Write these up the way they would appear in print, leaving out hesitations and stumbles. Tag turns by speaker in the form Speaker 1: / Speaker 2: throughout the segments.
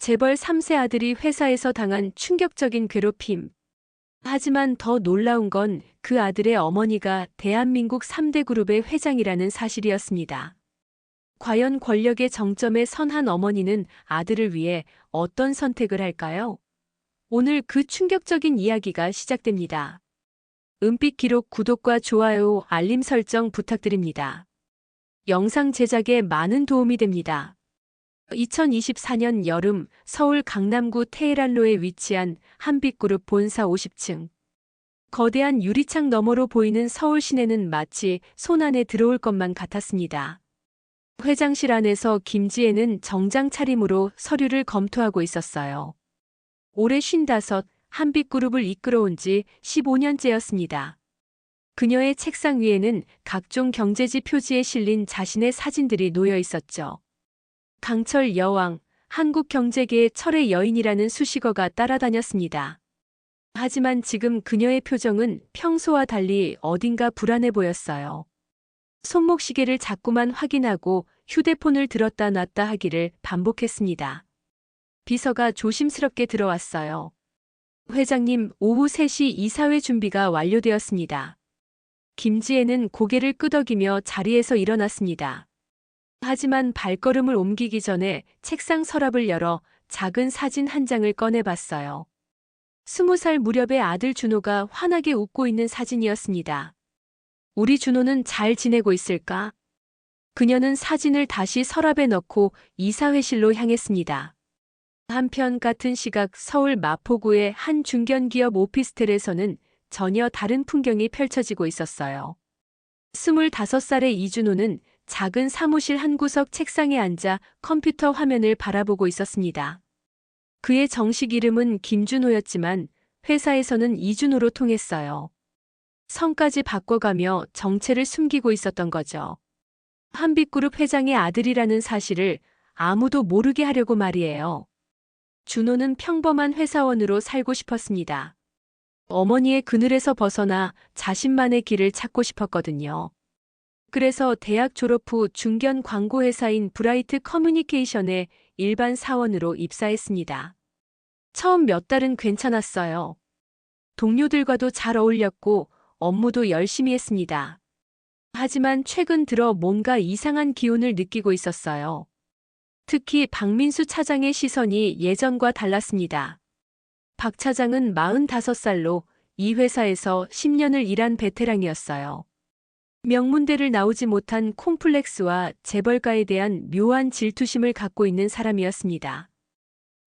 Speaker 1: 재벌 3세 아들이 회사에서 당한 충격적인 괴롭힘. 하지만 더 놀라운 건 그 아들의 어머니가 대한민국 3대 그룹의 회장이라는 사실이었습니다. 과연 권력의 정점에 선 한 어머니는 아들을 위해 어떤 선택을 할까요? 오늘 그 충격적인 이야기가 시작됩니다. 은빛 기록 구독과 좋아요, 알림 설정 부탁드립니다. 영상 제작에 많은 도움이 됩니다. 2024년 여름 서울 강남구 테헤란로에 위치한 한빛그룹 본사 50층. 거대한 유리창 너머로 보이는 서울 시내는 마치 손 안에 들어올 것만 같았습니다. 회장실 안에서 김지혜는 정장 차림으로 서류를 검토하고 있었어요. 올해 55, 한빛그룹을 이끌어온 지 15년째였습니다. 그녀의 책상 위에는 각종 경제지 표지에 실린 자신의 사진들이 놓여 있었죠. 강철 여왕, 한국 경제계의 철의 여인이라는 수식어가 따라다녔습니다. 하지만 지금 그녀의 표정은 평소와 달리 어딘가 불안해 보였어요. 손목시계를 자꾸만 확인하고 휴대폰을 들었다 놨다 하기를 반복했습니다. 비서가 조심스럽게 들어왔어요. 회장님, 오후 3시 이사회 준비가 완료되었습니다. 김지혜는 고개를 끄덕이며 자리에서 일어났습니다. 하지만 발걸음을 옮기기 전에 책상 서랍을 열어 작은 사진 한 장을 꺼내봤어요. 20살 무렵의 아들 준호가 환하게 웃고 있는 사진이었습니다. 우리 준호는 잘 지내고 있을까? 그녀는 사진을 다시 서랍에 넣고 이사회실로 향했습니다. 한편 같은 시각 서울 마포구의 한 중견기업 오피스텔에서는 전혀 다른 풍경이 펼쳐지고 있었어요. 25살의 이준호는 작은 사무실 한 구석 책상에 앉아 컴퓨터 화면을 바라보고 있었습니다. 그의 정식 이름은 김준호였지만 회사에서는 이준호로 통했어요. 성까지 바꿔가며 정체를 숨기고 있었던 거죠. 한빛그룹 회장의 아들이라는 사실을 아무도 모르게 하려고 말이에요. 준호는 평범한 회사원으로 살고 싶었습니다. 어머니의 그늘에서 벗어나 자신만의 길을 찾고 싶었거든요. 그래서 대학 졸업 후 중견 광고회사인 브라이트 커뮤니케이션에 일반 사원으로 입사했습니다. 처음 몇 달은 괜찮았어요. 동료들과도 잘 어울렸고 업무도 열심히 했습니다. 하지만 최근 들어 뭔가 이상한 기운을 느끼고 있었어요. 특히 박민수 차장의 시선이 예전과 달랐습니다. 박 차장은 45살로 이 회사에서 10년을 일한 베테랑이었어요. 명문대를 나오지 못한 콤플렉스와 재벌가에 대한 묘한 질투심을 갖고 있는 사람이었습니다.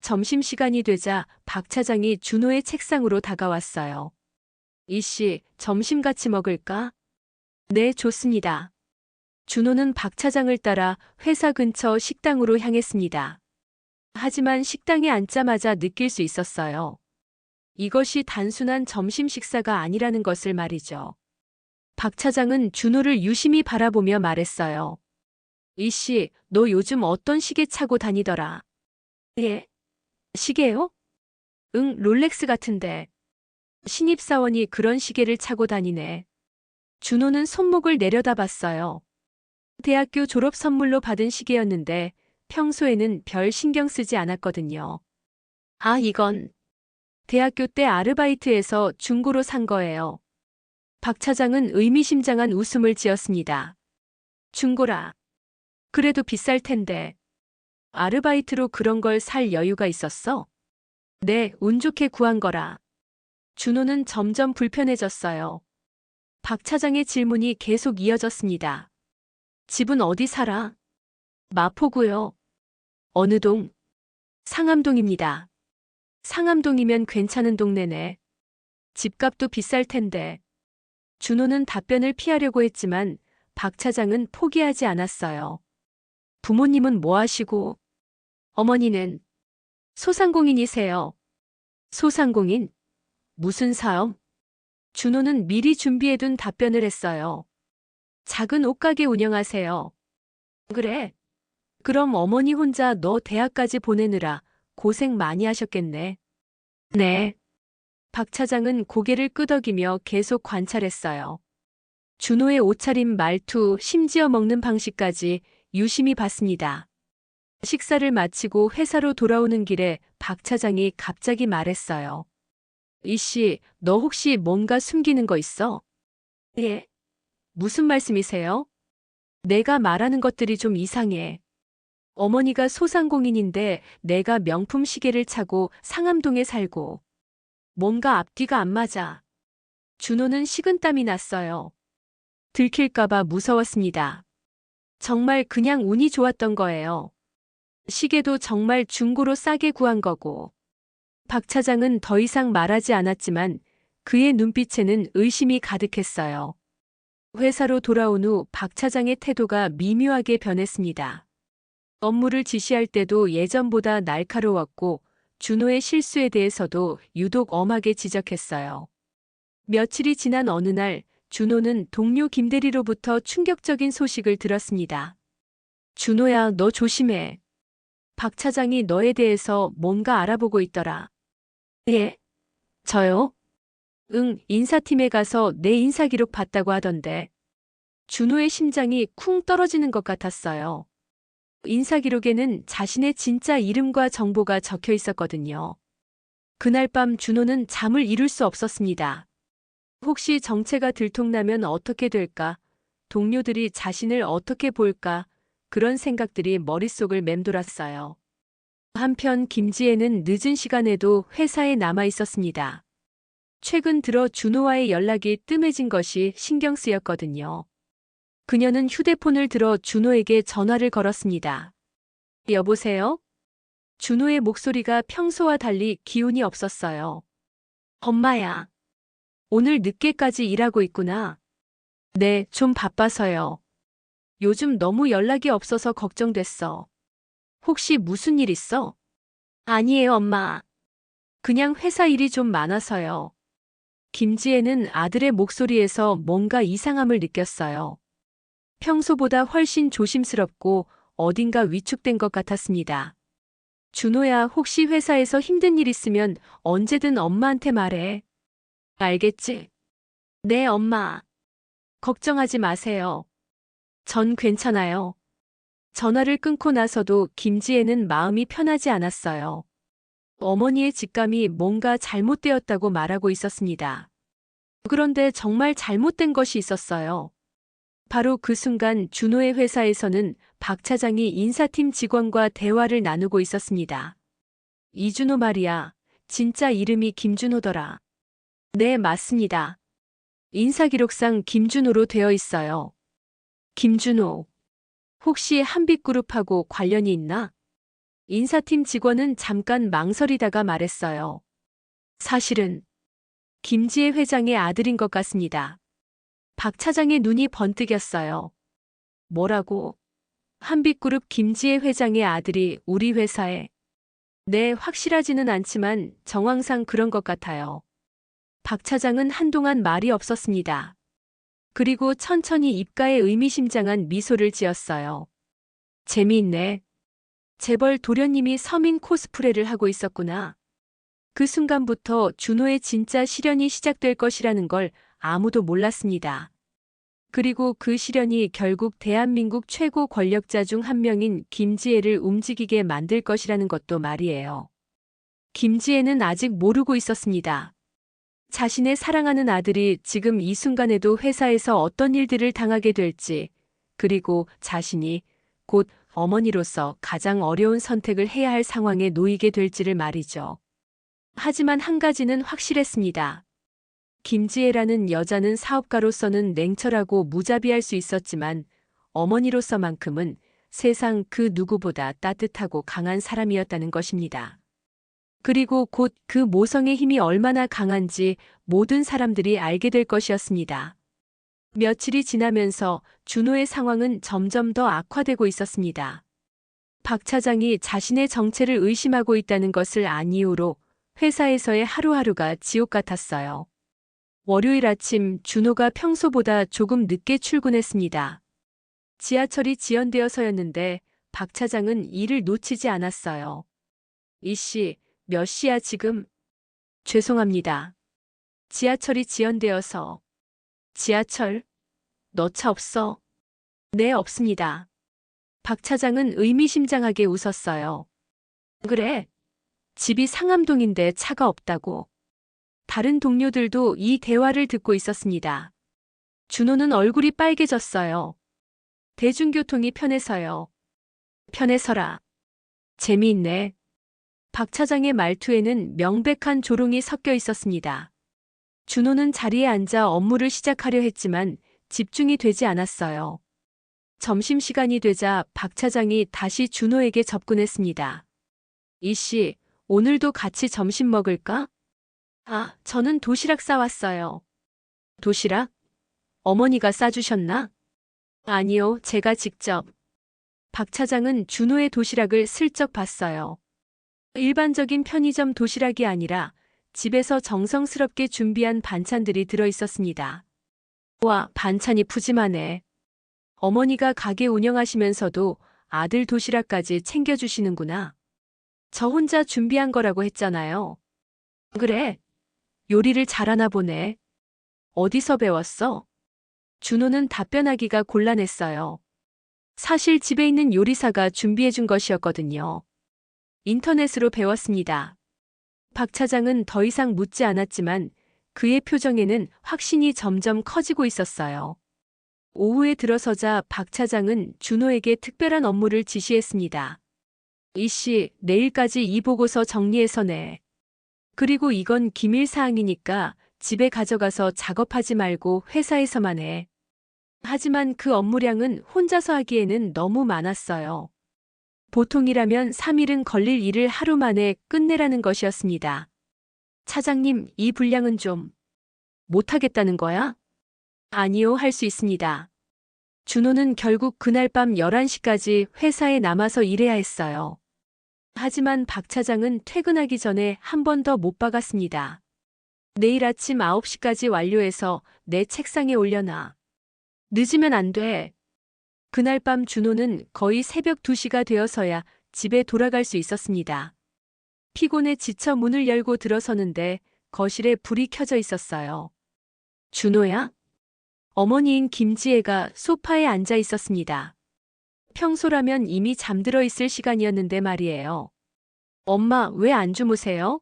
Speaker 1: 점심시간이 되자 박 차장이 준호의 책상으로 다가왔어요. 이씨, 점심 같이 먹을까? 네, 좋습니다. 준호는 박 차장을 따라 회사 근처 식당으로 향했습니다. 하지만 식당에 앉자마자 느낄 수 있었어요. 이것이 단순한 점심 식사가 아니라는 것을 말이죠. 박 차장은 준호를 유심히 바라보며 말했어요. 이씨, 너 요즘 어떤 시계 차고 다니더라? 예? 시계요? 응, 롤렉스 같은데. 신입사원이 그런 시계를 차고 다니네. 준호는 손목을 내려다봤어요. 대학교 졸업 선물로 받은 시계였는데 평소에는 별 신경 쓰지 않았거든요. 아, 이건 대학교 때 아르바이트에서 중고로 산 거예요. 박 차장은 의미심장한 웃음을 지었습니다. 중고라. 그래도 비쌀 텐데. 아르바이트로 그런 걸 살 여유가 있었어? 네, 운 좋게 구한 거라. 준호는 점점 불편해졌어요. 박 차장의 질문이 계속 이어졌습니다. 집은 어디 살아? 마포구요. 어느 동? 상암동입니다. 상암동이면 괜찮은 동네네. 집값도 비쌀 텐데. 준호는 답변을 피하려고 했지만 박 차장은 포기하지 않았어요. 부모님은 뭐 하시고? 어머니는 소상공인이세요. 소상공인? 무슨 사업? 준호는 미리 준비해둔 답변을 했어요. 작은 옷가게 운영하세요. 그래? 그럼 어머니 혼자 너 대학까지 보내느라 고생 많이 하셨겠네. 네. 박 차장은 고개를 끄덕이며 계속 관찰했어요. 준호의 옷차림, 말투, 심지어 먹는 방식까지 유심히 봤습니다. 식사를 마치고 회사로 돌아오는 길에 박 차장이 갑자기 말했어요. 이씨, 너 혹시 뭔가 숨기는 거 있어? 예. 무슨 말씀이세요? 내가 말하는 것들이 좀 이상해. 어머니가 소상공인인데 내가 명품 시계를 차고 상암동에 살고 뭔가 앞뒤가 안 맞아. 준호는 식은땀이 났어요. 들킬까봐 무서웠습니다. 정말 그냥 운이 좋았던 거예요. 시계도 정말 중고로 싸게 구한 거고. 박 차장은 더 이상 말하지 않았지만 그의 눈빛에는 의심이 가득했어요. 회사로 돌아온 후 박 차장의 태도가 미묘하게 변했습니다. 업무를 지시할 때도 예전보다 날카로웠고 준호의 실수에 대해서도 유독 엄하게 지적했어요. 며칠이 지난 어느 날 준호는 동료 김대리로부터 충격적인 소식을 들었습니다. 준호야, 너 조심해. 박 차장이 너에 대해서 뭔가 알아보고 있더라. 예? 저요? 응, 인사팀에 가서 내 인사기록 봤다고 하던데. 준호의 심장이 쿵 떨어지는 것 같았어요. 인사기록에는 자신의 진짜 이름과 정보가 적혀 있었거든요. 그날 밤 준호는 잠을 이룰 수 없었습니다. 혹시 정체가 들통나면 어떻게 될까? 동료들이 자신을 어떻게 볼까? 그런 생각들이 머릿속을 맴돌았어요. 한편 김지혜는 늦은 시간에도 회사에 남아 있었습니다. 최근 들어 준호와의 연락이 뜸해진 것이 신경 쓰였거든요. 그녀는 휴대폰을 들어 준호에게 전화를 걸었습니다. 여보세요? 준호의 목소리가 평소와 달리 기운이 없었어요. 엄마야. 오늘 늦게까지 일하고 있구나. 네, 좀 바빠서요. 요즘 너무 연락이 없어서 걱정됐어. 혹시 무슨 일 있어? 아니에요, 엄마. 그냥 회사 일이 좀 많아서요. 김지혜는 아들의 목소리에서 뭔가 이상함을 느꼈어요. 평소보다 훨씬 조심스럽고 어딘가 위축된 것 같았습니다. 준호야, 혹시 회사에서 힘든 일 있으면 언제든 엄마한테 말해. 알겠지? 네, 엄마. 걱정하지 마세요. 전 괜찮아요. 전화를 끊고 나서도 김지혜는 마음이 편하지 않았어요. 어머니의 직감이 뭔가 잘못되었다고 말하고 있었습니다. 그런데 정말 잘못된 것이 있었어요. 바로 그 순간 준호의 회사에서는 박 차장이 인사팀 직원과 대화를 나누고 있었습니다. 이준호 말이야. 진짜 이름이 김준호더라. 네, 맞습니다. 인사기록상 김준호로 되어 있어요. 김준호. 혹시 한빛그룹하고 관련이 있나? 인사팀 직원은 잠깐 망설이다가 말했어요. 사실은 김지혜 회장의 아들인 것 같습니다. 박 차장의 눈이 번뜩였어요. 뭐라고? 한빛그룹 김지혜 회장의 아들이 우리 회사에. 네, 확실하지는 않지만 정황상 그런 것 같아요. 박 차장은 한동안 말이 없었습니다. 그리고 천천히 입가에 의미심장한 미소를 지었어요. 재미있네. 재벌 도련님이 서민 코스프레를 하고 있었구나. 그 순간부터 준호의 진짜 시련이 시작될 것이라는 걸 아무도 몰랐습니다. 그리고 그 시련이 결국 대한민국 최고 권력자 중 한 명인 김지혜를 움직이게 만들 것이라는 것도 말이에요. 김지혜는 아직 모르고 있었습니다. 자신의 사랑하는 아들이 지금 이 순간에도 회사에서 어떤 일들을 당하게 될지, 그리고 자신이 곧 어머니로서 가장 어려운 선택을 해야 할 상황에 놓이게 될지를 말이죠. 하지만 한 가지는 확실했습니다. 김지혜라는 여자는 사업가로서는 냉철하고 무자비할 수 있었지만 어머니로서만큼은 세상 그 누구보다 따뜻하고 강한 사람이었다는 것입니다. 그리고 곧 그 모성의 힘이 얼마나 강한지 모든 사람들이 알게 될 것이었습니다. 며칠이 지나면서 준호의 상황은 점점 더 악화되고 있었습니다. 박 차장이 자신의 정체를 의심하고 있다는 것을 안 이후로 회사에서의 하루하루가 지옥 같았어요. 월요일 아침 준호가 평소보다 조금 늦게 출근했습니다. 지하철이 지연되어서였는데 박 차장은 일을 놓치지 않았어요. 이씨, 몇 시야 지금? 죄송합니다. 지하철이 지연되어서. 지하철? 너 차 없어? 네, 없습니다. 박 차장은 의미심장하게 웃었어요. 그래, 집이 상암동인데 차가 없다고. 다른 동료들도 이 대화를 듣고 있었습니다. 준호는 얼굴이 빨개졌어요. 대중교통이 편해서요. 편해서라. 재미있네. 박 차장의 말투에는 명백한 조롱이 섞여 있었습니다. 준호는 자리에 앉아 업무를 시작하려 했지만 집중이 되지 않았어요. 점심시간이 되자 박 차장이 다시 준호에게 접근했습니다. 이씨, 오늘도 같이 점심 먹을까? 아, 저는 도시락 싸왔어요. 도시락? 어머니가 싸주셨나? 아니요, 제가 직접. 박 차장은 준호의 도시락을 슬쩍 봤어요. 일반적인 편의점 도시락이 아니라 집에서 정성스럽게 준비한 반찬들이 들어 있었습니다. 와, 반찬이 푸짐하네. 어머니가 가게 운영하시면서도 아들 도시락까지 챙겨주시는구나. 저 혼자 준비한 거라고 했잖아요. 그래, 요리를 잘하나 보네. 어디서 배웠어? 준호는 답변하기가 곤란했어요. 사실 집에 있는 요리사가 준비해준 것이었거든요. 인터넷으로 배웠습니다. 박 차장은 더 이상 묻지 않았지만 그의 표정에는 확신이 점점 커지고 있었어요. 오후에 들어서자 박 차장은 준호에게 특별한 업무를 지시했습니다. 이씨, 내일까지 이 보고서 정리해서 내. 그리고 이건 기밀사항이니까 집에 가져가서 작업하지 말고 회사에서만 해. 하지만 그 업무량은 혼자서 하기에는 너무 많았어요. 보통이라면 3일은 걸릴 일을 하루 만에 끝내라는 것이었습니다. 차장님, 이 분량은 좀 못하겠다는 거야? 아니요, 할 수 있습니다. 준호는 결국 그날 밤 11시까지 회사에 남아서 일해야 했어요. 하지만 박 차장은 퇴근하기 전에 한 번 더 못 박았습니다. 내일 아침 9시까지 완료해서 내 책상에 올려놔. 늦으면 안 돼. 그날 밤 준호는 거의 새벽 2시가 되어서야 집에 돌아갈 수 있었습니다. 피곤해 지쳐 문을 열고 들어서는데 거실에 불이 켜져 있었어요. 준호야? 어머니인 김지혜가 소파에 앉아 있었습니다. 평소라면 이미 잠들어 있을 시간이었는데 말이에요. 엄마, 왜 안 주무세요?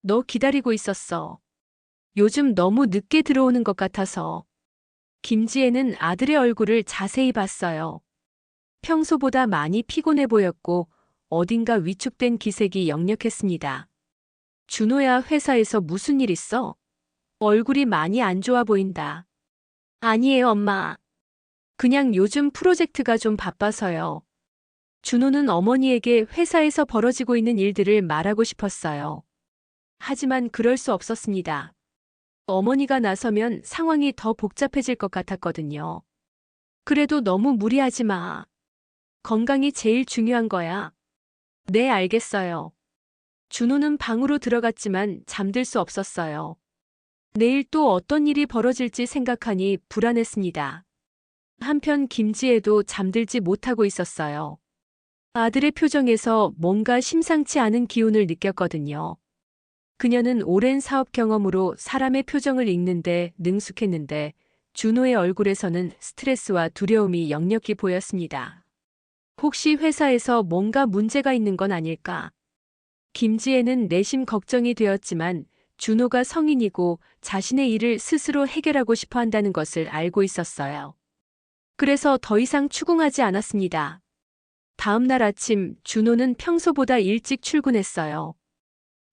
Speaker 1: 너 기다리고 있었어. 요즘 너무 늦게 들어오는 것 같아서. 김지혜는 아들의 얼굴을 자세히 봤어요. 평소보다 많이 피곤해 보였고 어딘가 위축된 기색이 역력했습니다. 준호야, 회사에서 무슨 일 있어? 얼굴이 많이 안 좋아 보인다. 아니에요, 엄마. 그냥 요즘 프로젝트가 좀 바빠서요. 준호는 어머니에게 회사에서 벌어지고 있는 일들을 말하고 싶었어요. 하지만 그럴 수 없었습니다. 어머니가 나서면 상황이 더 복잡해질 것 같았거든요. 그래도 너무 무리하지 마. 건강이 제일 중요한 거야. 네, 알겠어요. 준호는 방으로 들어갔지만 잠들 수 없었어요. 내일 또 어떤 일이 벌어질지 생각하니 불안했습니다. 한편 김지혜도 잠들지 못하고 있었어요. 아들의 표정에서 뭔가 심상치 않은 기운을 느꼈거든요. 그녀는 오랜 사업 경험으로 사람의 표정을 읽는데 능숙했는데 준호의 얼굴에서는 스트레스와 두려움이 역력히 보였습니다. 혹시 회사에서 뭔가 문제가 있는 건 아닐까? 김지혜는 내심 걱정이 되었지만 준호가 성인이고 자신의 일을 스스로 해결하고 싶어 한다는 것을 알고 있었어요. 그래서 더 이상 추궁하지 않았습니다. 다음 날 아침 준호는 평소보다 일찍 출근했어요.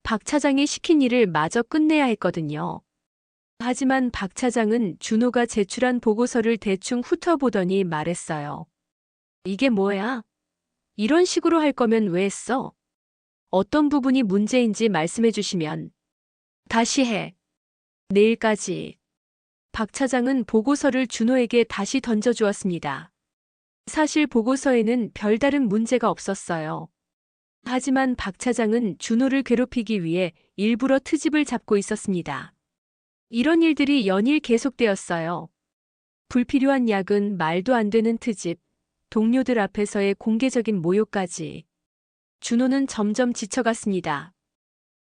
Speaker 1: 박 차장이 시킨 일을 마저 끝내야 했거든요. 하지만 박 차장은 준호가 제출한 보고서를 대충 훑어보더니 말했어요. 이게 뭐야? 이런 식으로 할 거면 왜 했어? 어떤 부분이 문제인지 말씀해 주시면 다시 해. 내일까지. 박 차장은 보고서를 준호에게 다시 던져주었습니다. 사실 보고서에는 별다른 문제가 없었어요. 하지만 박 차장은 준호를 괴롭히기 위해 일부러 트집을 잡고 있었습니다. 이런 일들이 연일 계속되었어요. 불필요한 야근, 말도 안 되는 트집, 동료들 앞에서의 공개적인 모욕까지. 준호는 점점 지쳐갔습니다.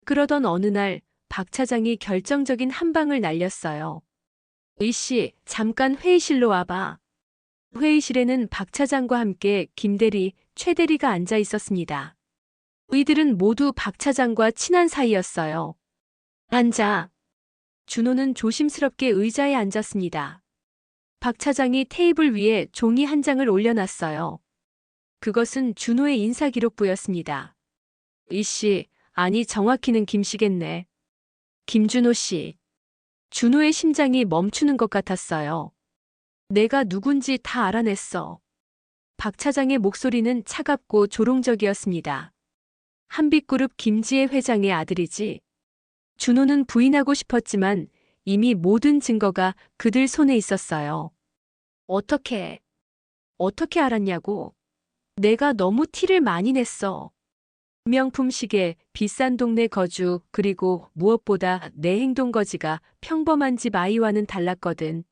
Speaker 1: 그러던 어느 날 박 차장이 결정적인 한 방을 날렸어요. 의씨, 잠깐 회의실로 와봐. 회의실에는 박 차장과 함께 김 대리, 최 대리가 앉아 있었습니다. 이들은 모두 박 차장과 친한 사이였어요. 앉아. 준호는 조심스럽게 의자에 앉았습니다. 박 차장이 테이블 위에 종이 한 장을 올려놨어요. 그것은 준호의 인사기록부였습니다. 이 씨, 아니 정확히는 김 씨겠네. 김준호 씨. 준호의 심장이 멈추는 것 같았어요. 내가 누군지 다 알아냈어. 박 차장의 목소리는 차갑고 조롱적이었습니다. 한빛그룹 김지혜 회장의 아들이지. 준호는 부인하고 싶었지만 이미 모든 증거가 그들 손에 있었어요. 어떻게 알았냐고. 내가 너무 티를 많이 냈어. 명품 시계, 비싼 동네 거주, 그리고 무엇보다 내 행동 거지가 평범한 집 아이와는 달랐거든.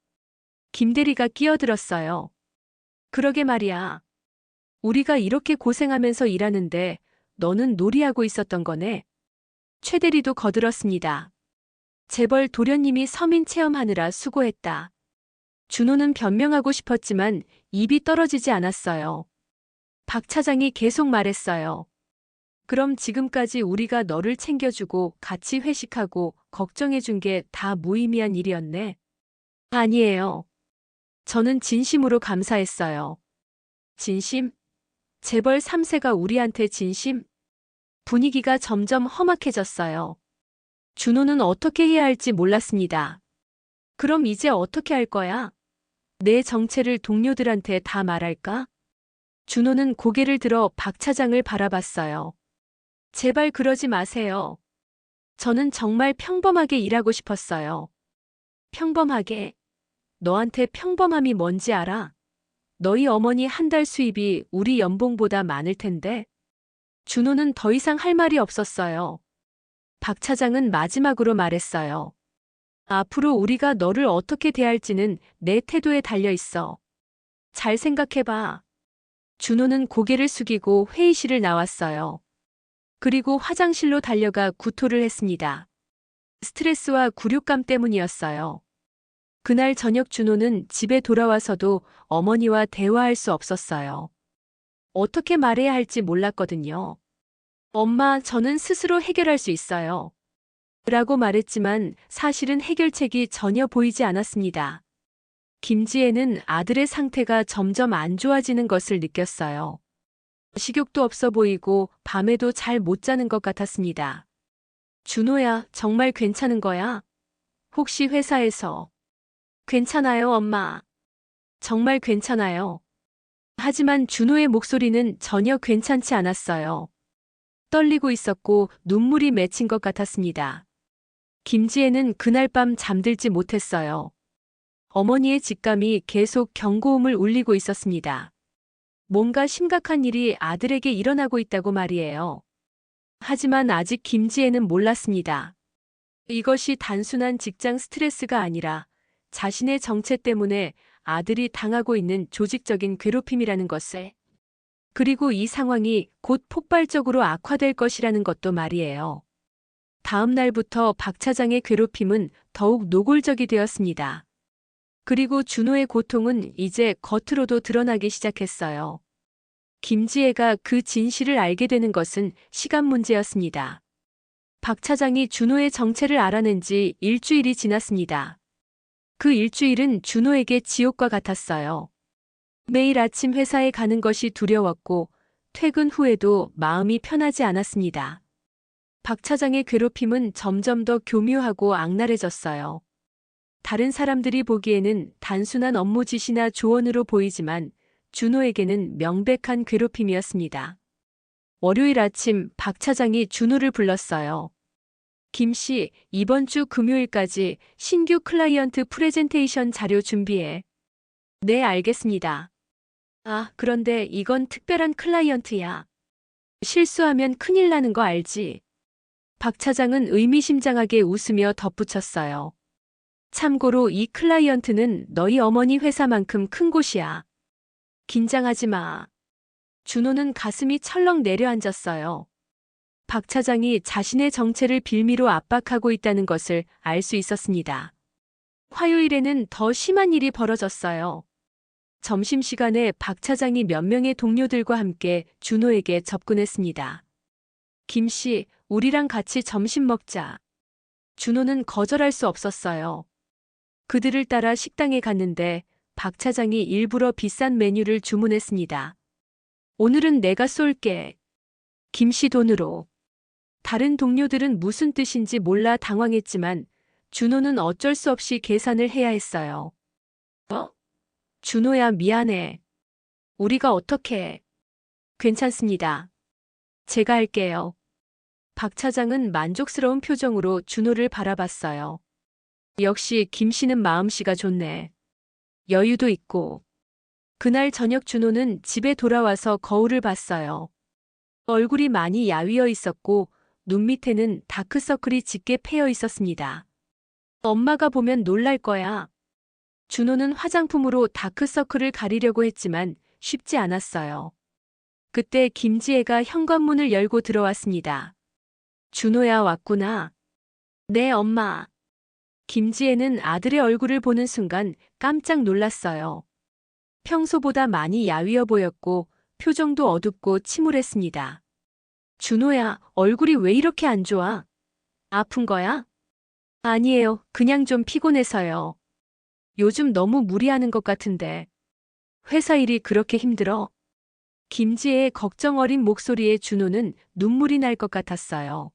Speaker 1: 김 대리가 끼어들었어요. 그러게 말이야. 우리가 이렇게 고생하면서 일하는데 너는 놀이하고 있었던 거네. 최 대리도 거들었습니다. 재벌 도련님이 서민 체험하느라 수고했다. 준호는 변명하고 싶었지만 입이 떨어지지 않았어요. 박 차장이 계속 말했어요. 그럼 지금까지 우리가 너를 챙겨주고 같이 회식하고 걱정해준 게 다 무의미한 일이었네. 아니에요. 저는 진심으로 감사했어요. 진심? 재벌 3세가 우리한테 진심? 분위기가 점점 험악해졌어요. 준호는 어떻게 해야 할지 몰랐습니다. 그럼 이제 어떻게 할 거야? 내 정체를 동료들한테 다 말할까? 준호는 고개를 들어 박 차장을 바라봤어요. 제발 그러지 마세요. 저는 정말 평범하게 일하고 싶었어요. 평범하게? 너한테 평범함이 뭔지 알아? 너희 어머니 한 달 수입이 우리 연봉보다 많을 텐데. 준호는 더 이상 할 말이 없었어요. 박 차장은 마지막으로 말했어요. 앞으로 우리가 너를 어떻게 대할지는 내 태도에 달려 있어. 잘 생각해봐. 준호는 고개를 숙이고 회의실을 나왔어요. 그리고 화장실로 달려가 구토를 했습니다. 스트레스와 굴욕감 때문이었어요. 그날 저녁 준호는 집에 돌아와서도 어머니와 대화할 수 없었어요. 어떻게 말해야 할지 몰랐거든요. 엄마, 저는 스스로 해결할 수 있어요. 라고 말했지만 사실은 해결책이 전혀 보이지 않았습니다. 김지혜는 아들의 상태가 점점 안 좋아지는 것을 느꼈어요. 식욕도 없어 보이고 밤에도 잘 못 자는 것 같았습니다. 준호야, 정말 괜찮은 거야? 혹시 회사에서. 괜찮아요, 엄마. 정말 괜찮아요. 하지만 준호의 목소리는 전혀 괜찮지 않았어요. 떨리고 있었고 눈물이 맺힌 것 같았습니다. 김지혜는 그날 밤 잠들지 못했어요. 어머니의 직감이 계속 경고음을 울리고 있었습니다. 뭔가 심각한 일이 아들에게 일어나고 있다고 말이에요. 하지만 아직 김지혜는 몰랐습니다. 이것이 단순한 직장 스트레스가 아니라 자신의 정체 때문에 아들이 당하고 있는 조직적인 괴롭힘이라는 것을, 그리고 이 상황이 곧 폭발적으로 악화될 것이라는 것도 말이에요. 다음 날부터 박 차장의 괴롭힘은 더욱 노골적이 되었습니다. 그리고 준호의 고통은 이제 겉으로도 드러나기 시작했어요. 김지혜가 그 진실을 알게 되는 것은 시간 문제였습니다. 박 차장이 준호의 정체를 알아낸 지 일주일이 지났습니다. 그 일주일은 준호에게 지옥과 같았어요. 매일 아침 회사에 가는 것이 두려웠고 퇴근 후에도 마음이 편하지 않았습니다. 박 차장의 괴롭힘은 점점 더 교묘하고 악랄해졌어요. 다른 사람들이 보기에는 단순한 업무 지시나 조언으로 보이지만 준호에게는 명백한 괴롭힘이었습니다. 월요일 아침 박 차장이 준호를 불렀어요. 김 씨, 이번 주 금요일까지 신규 클라이언트 프레젠테이션 자료 준비해. 네, 알겠습니다. 아, 그런데 이건 특별한 클라이언트야. 실수하면 큰일 나는 거 알지? 박 차장은 의미심장하게 웃으며 덧붙였어요. 참고로 이 클라이언트는 너희 어머니 회사만큼 큰 곳이야. 긴장하지 마. 준호는 가슴이 철렁 내려앉았어요. 박 차장이 자신의 정체를 빌미로 압박하고 있다는 것을 알 수 있었습니다. 화요일에는 더 심한 일이 벌어졌어요. 점심시간에 박 차장이 몇 명의 동료들과 함께 준호에게 접근했습니다. 김 씨, 우리랑 같이 점심 먹자. 준호는 거절할 수 없었어요. 그들을 따라 식당에 갔는데 박 차장이 일부러 비싼 메뉴를 주문했습니다. 오늘은 내가 쏠게. 김 씨 돈으로. 다른 동료들은 무슨 뜻인지 몰라 당황했지만 준호는 어쩔 수 없이 계산을 해야 했어요. 준호야, 미안해. 우리가 어떻게 해? 괜찮습니다. 제가 할게요. 박 차장은 만족스러운 표정으로 준호를 바라봤어요. 역시 김 씨는 마음씨가 좋네. 여유도 있고. 그날 저녁 준호는 집에 돌아와서 거울을 봤어요. 얼굴이 많이 야위어 있었고 눈 밑에는 다크서클이 짙게 패여 있었습니다. 엄마가 보면 놀랄 거야. 준호는 화장품으로 다크서클을 가리려고 했지만 쉽지 않았어요. 그때 김지혜가 현관문을 열고 들어왔습니다. 준호야, 왔구나. 네, 엄마. 김지혜는 아들의 얼굴을 보는 순간 깜짝 놀랐어요. 평소보다 많이 야위어 보였고 표정도 어둡고 침울했습니다. 준호야, 얼굴이 왜 이렇게 안 좋아? 아픈 거야? 아니에요. 그냥 좀 피곤해서요. 요즘 너무 무리하는 것 같은데. 회사 일이 그렇게 힘들어? 김지혜의 걱정 어린 목소리에 준호는 눈물이 날 것 같았어요.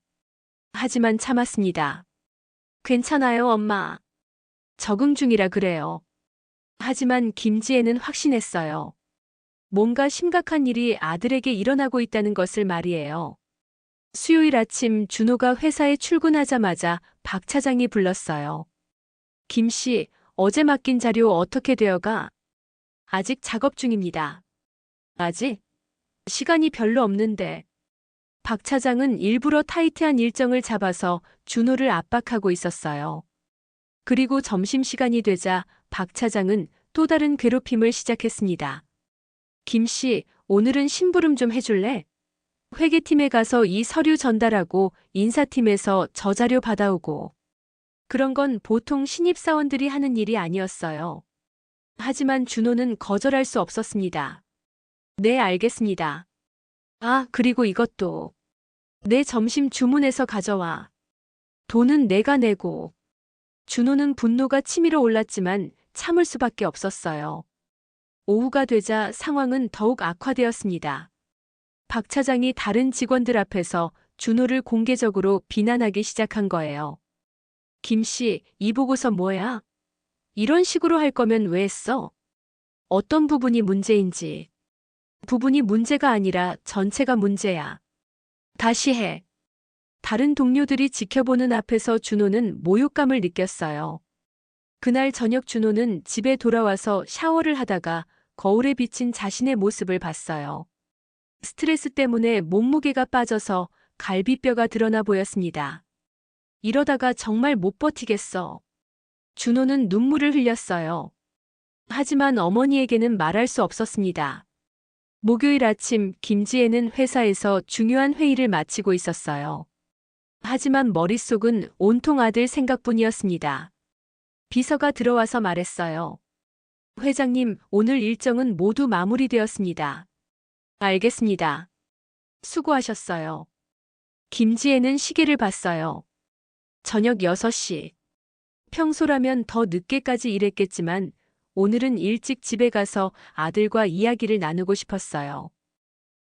Speaker 1: 하지만 참았습니다. 괜찮아요, 엄마. 적응 중이라 그래요. 하지만 김지혜는 확신했어요. 뭔가 심각한 일이 아들에게 일어나고 있다는 것을 말이에요. 수요일 아침 준호가 회사에 출근하자마자 박 차장이 불렀어요. 김 씨, 어제 맡긴 자료 어떻게 되어가? 아직 작업 중입니다. 아직? 시간이 별로 없는데. 박 차장은 일부러 타이트한 일정을 잡아서 준호를 압박하고 있었어요. 그리고 점심시간이 되자 박 차장은 또 다른 괴롭힘을 시작했습니다. 김 씨, 오늘은 심부름 좀 해줄래? 회계팀에 가서 이 서류 전달하고 인사팀에서 저 자료 받아오고. 그런 건 보통 신입사원들이 하는 일이 아니었어요. 하지만 준호는 거절할 수 없었습니다. 네, 알겠습니다. 아, 그리고 이것도. 내 점심 주문해서 가져와. 돈은 내가 내고. 준호는 분노가 치밀어 올랐지만 참을 수밖에 없었어요. 오후가 되자 상황은 더욱 악화되었습니다. 박 차장이 다른 직원들 앞에서 준호를 공개적으로 비난하기 시작한 거예요. 김 씨, 이 보고서 뭐야? 이런 식으로 할 거면 왜 했어? 어떤 부분이 문제인지. 부분이 문제가 아니라 전체가 문제야. 다시 해. 다른 동료들이 지켜보는 앞에서 준호는 모욕감을 느꼈어요. 그날 저녁 준호는 집에 돌아와서 샤워를 하다가 거울에 비친 자신의 모습을 봤어요. 스트레스 때문에 몸무게가 빠져서 갈비뼈가 드러나 보였습니다. 이러다가 정말 못 버티겠어. 준호는 눈물을 흘렸어요. 하지만 어머니에게는 말할 수 없었습니다. 목요일 아침 김지혜는 회사에서 중요한 회의를 마치고 있었어요. 하지만 머릿속은 온통 아들 생각뿐이었습니다. 비서가 들어와서 말했어요. 회장님, 오늘 일정은 모두 마무리되었습니다. 알겠습니다. 수고하셨어요. 김지혜는 시계를 봤어요. 저녁 6시. 평소라면 더 늦게까지 일했겠지만 오늘은 일찍 집에 가서 아들과 이야기를 나누고 싶었어요.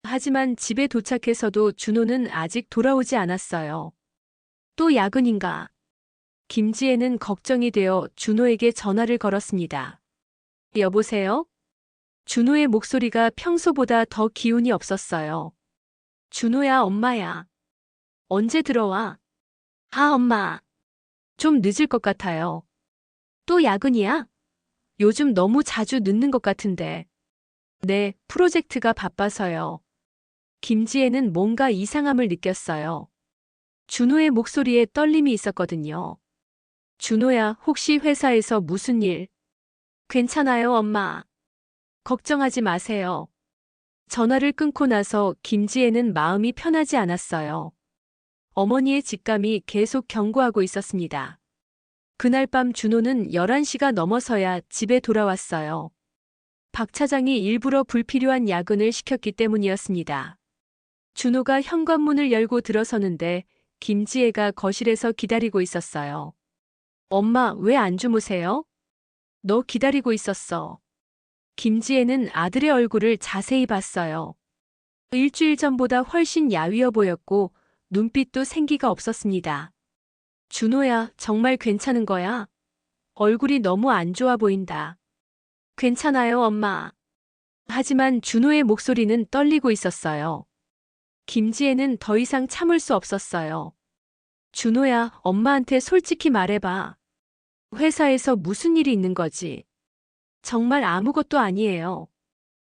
Speaker 1: 하지만 집에 도착해서도 준호는 아직 돌아오지 않았어요. 또 야근인가? 김지혜는 걱정이 되어 준호에게 전화를 걸었습니다. 여보세요? 준호의 목소리가 평소보다 더 기운이 없었어요. 준호야, 엄마야. 언제 들어와? 아, 엄마. 좀 늦을 것 같아요. 또 야근이야? 요즘 너무 자주 늦는 것 같은데. 네, 프로젝트가 바빠서요. 김지혜는 뭔가 이상함을 느꼈어요. 준호의 목소리에 떨림이 있었거든요. 준호야, 혹시 회사에서 무슨 일? 괜찮아요, 엄마. 걱정하지 마세요. 전화를 끊고 나서 김지혜는 마음이 편하지 않았어요. 어머니의 직감이 계속 경고하고 있었습니다. 그날 밤 준호는 11시가 넘어서야 집에 돌아왔어요. 박 차장이 일부러 불필요한 야근을 시켰기 때문이었습니다. 준호가 현관문을 열고 들어서는데 김지혜가 거실에서 기다리고 있었어요. 엄마, 왜 안 주무세요? 너 기다리고 있었어. 김지혜는 아들의 얼굴을 자세히 봤어요. 일주일 전보다 훨씬 야위어 보였고 눈빛도 생기가 없었습니다. 준호야, 정말 괜찮은 거야? 얼굴이 너무 안 좋아 보인다. 괜찮아요, 엄마. 하지만 준호의 목소리는 떨리고 있었어요. 김지혜는 더 이상 참을 수 없었어요. 준호야, 엄마한테 솔직히 말해봐. 회사에서 무슨 일이 있는 거지? 정말 아무것도 아니에요.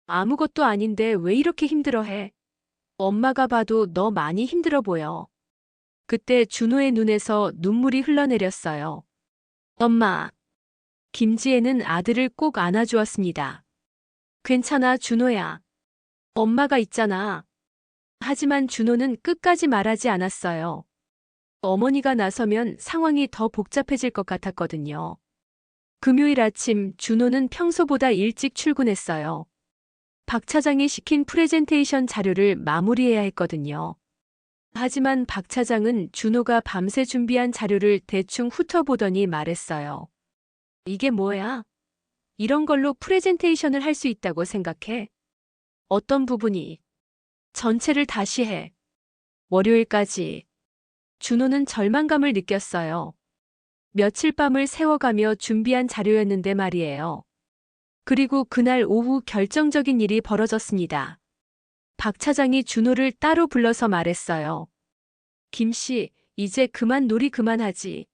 Speaker 1: 아무것도 아닌데 왜 이렇게 힘들어해? 엄마가 봐도 너 많이 힘들어 보여. 그때 준호의 눈에서 눈물이 흘러내렸어요. 엄마. 김지혜는 아들을 꼭 안아주었습니다. 괜찮아, 준호야. 엄마가 있잖아. 하지만 준호는 끝까지 말하지 않았어요. 어머니가 나서면 상황이 더 복잡해질 것 같았거든요. 금요일 아침 준호는 평소보다 일찍 출근했어요. 박 차장이 시킨 프레젠테이션 자료를 마무리해야 했거든요. 하지만 박 차장은 준호가 밤새 준비한 자료를 대충 훑어보더니 말했어요. 이게 뭐야? 이런 걸로 프레젠테이션을 할 수 있다고 생각해? 어떤 부분이? 전체를 다시 해. 월요일까지. 준호는 절망감을 느꼈어요. 며칠 밤을 새워가며 준비한 자료였는데 말이에요. 그리고 그날 오후 결정적인 일이 벌어졌습니다. 박 차장이 준호를 따로 불러서 말했어요. 김 씨, 이제 그만 놀이 그만하지.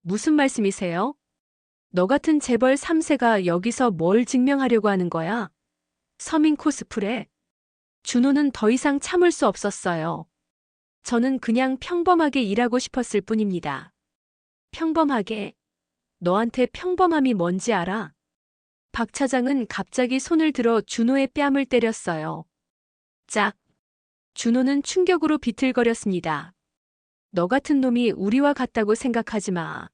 Speaker 1: 무슨 말씀이세요? 너 같은 재벌 3세가 여기서 뭘 증명하려고 하는 거야? 서민 코스프레? 준호는 더 이상 참을 수 없었어요. 저는 그냥 평범하게 일하고 싶었을 뿐입니다. 평범하게? 너한테 평범함이 뭔지 알아? 박 차장은 갑자기 손을 들어 준호의 뺨을 때렸어요. 짝! 준호는 충격으로 비틀거렸습니다. 너 같은 놈이 우리와 같다고 생각하지 마.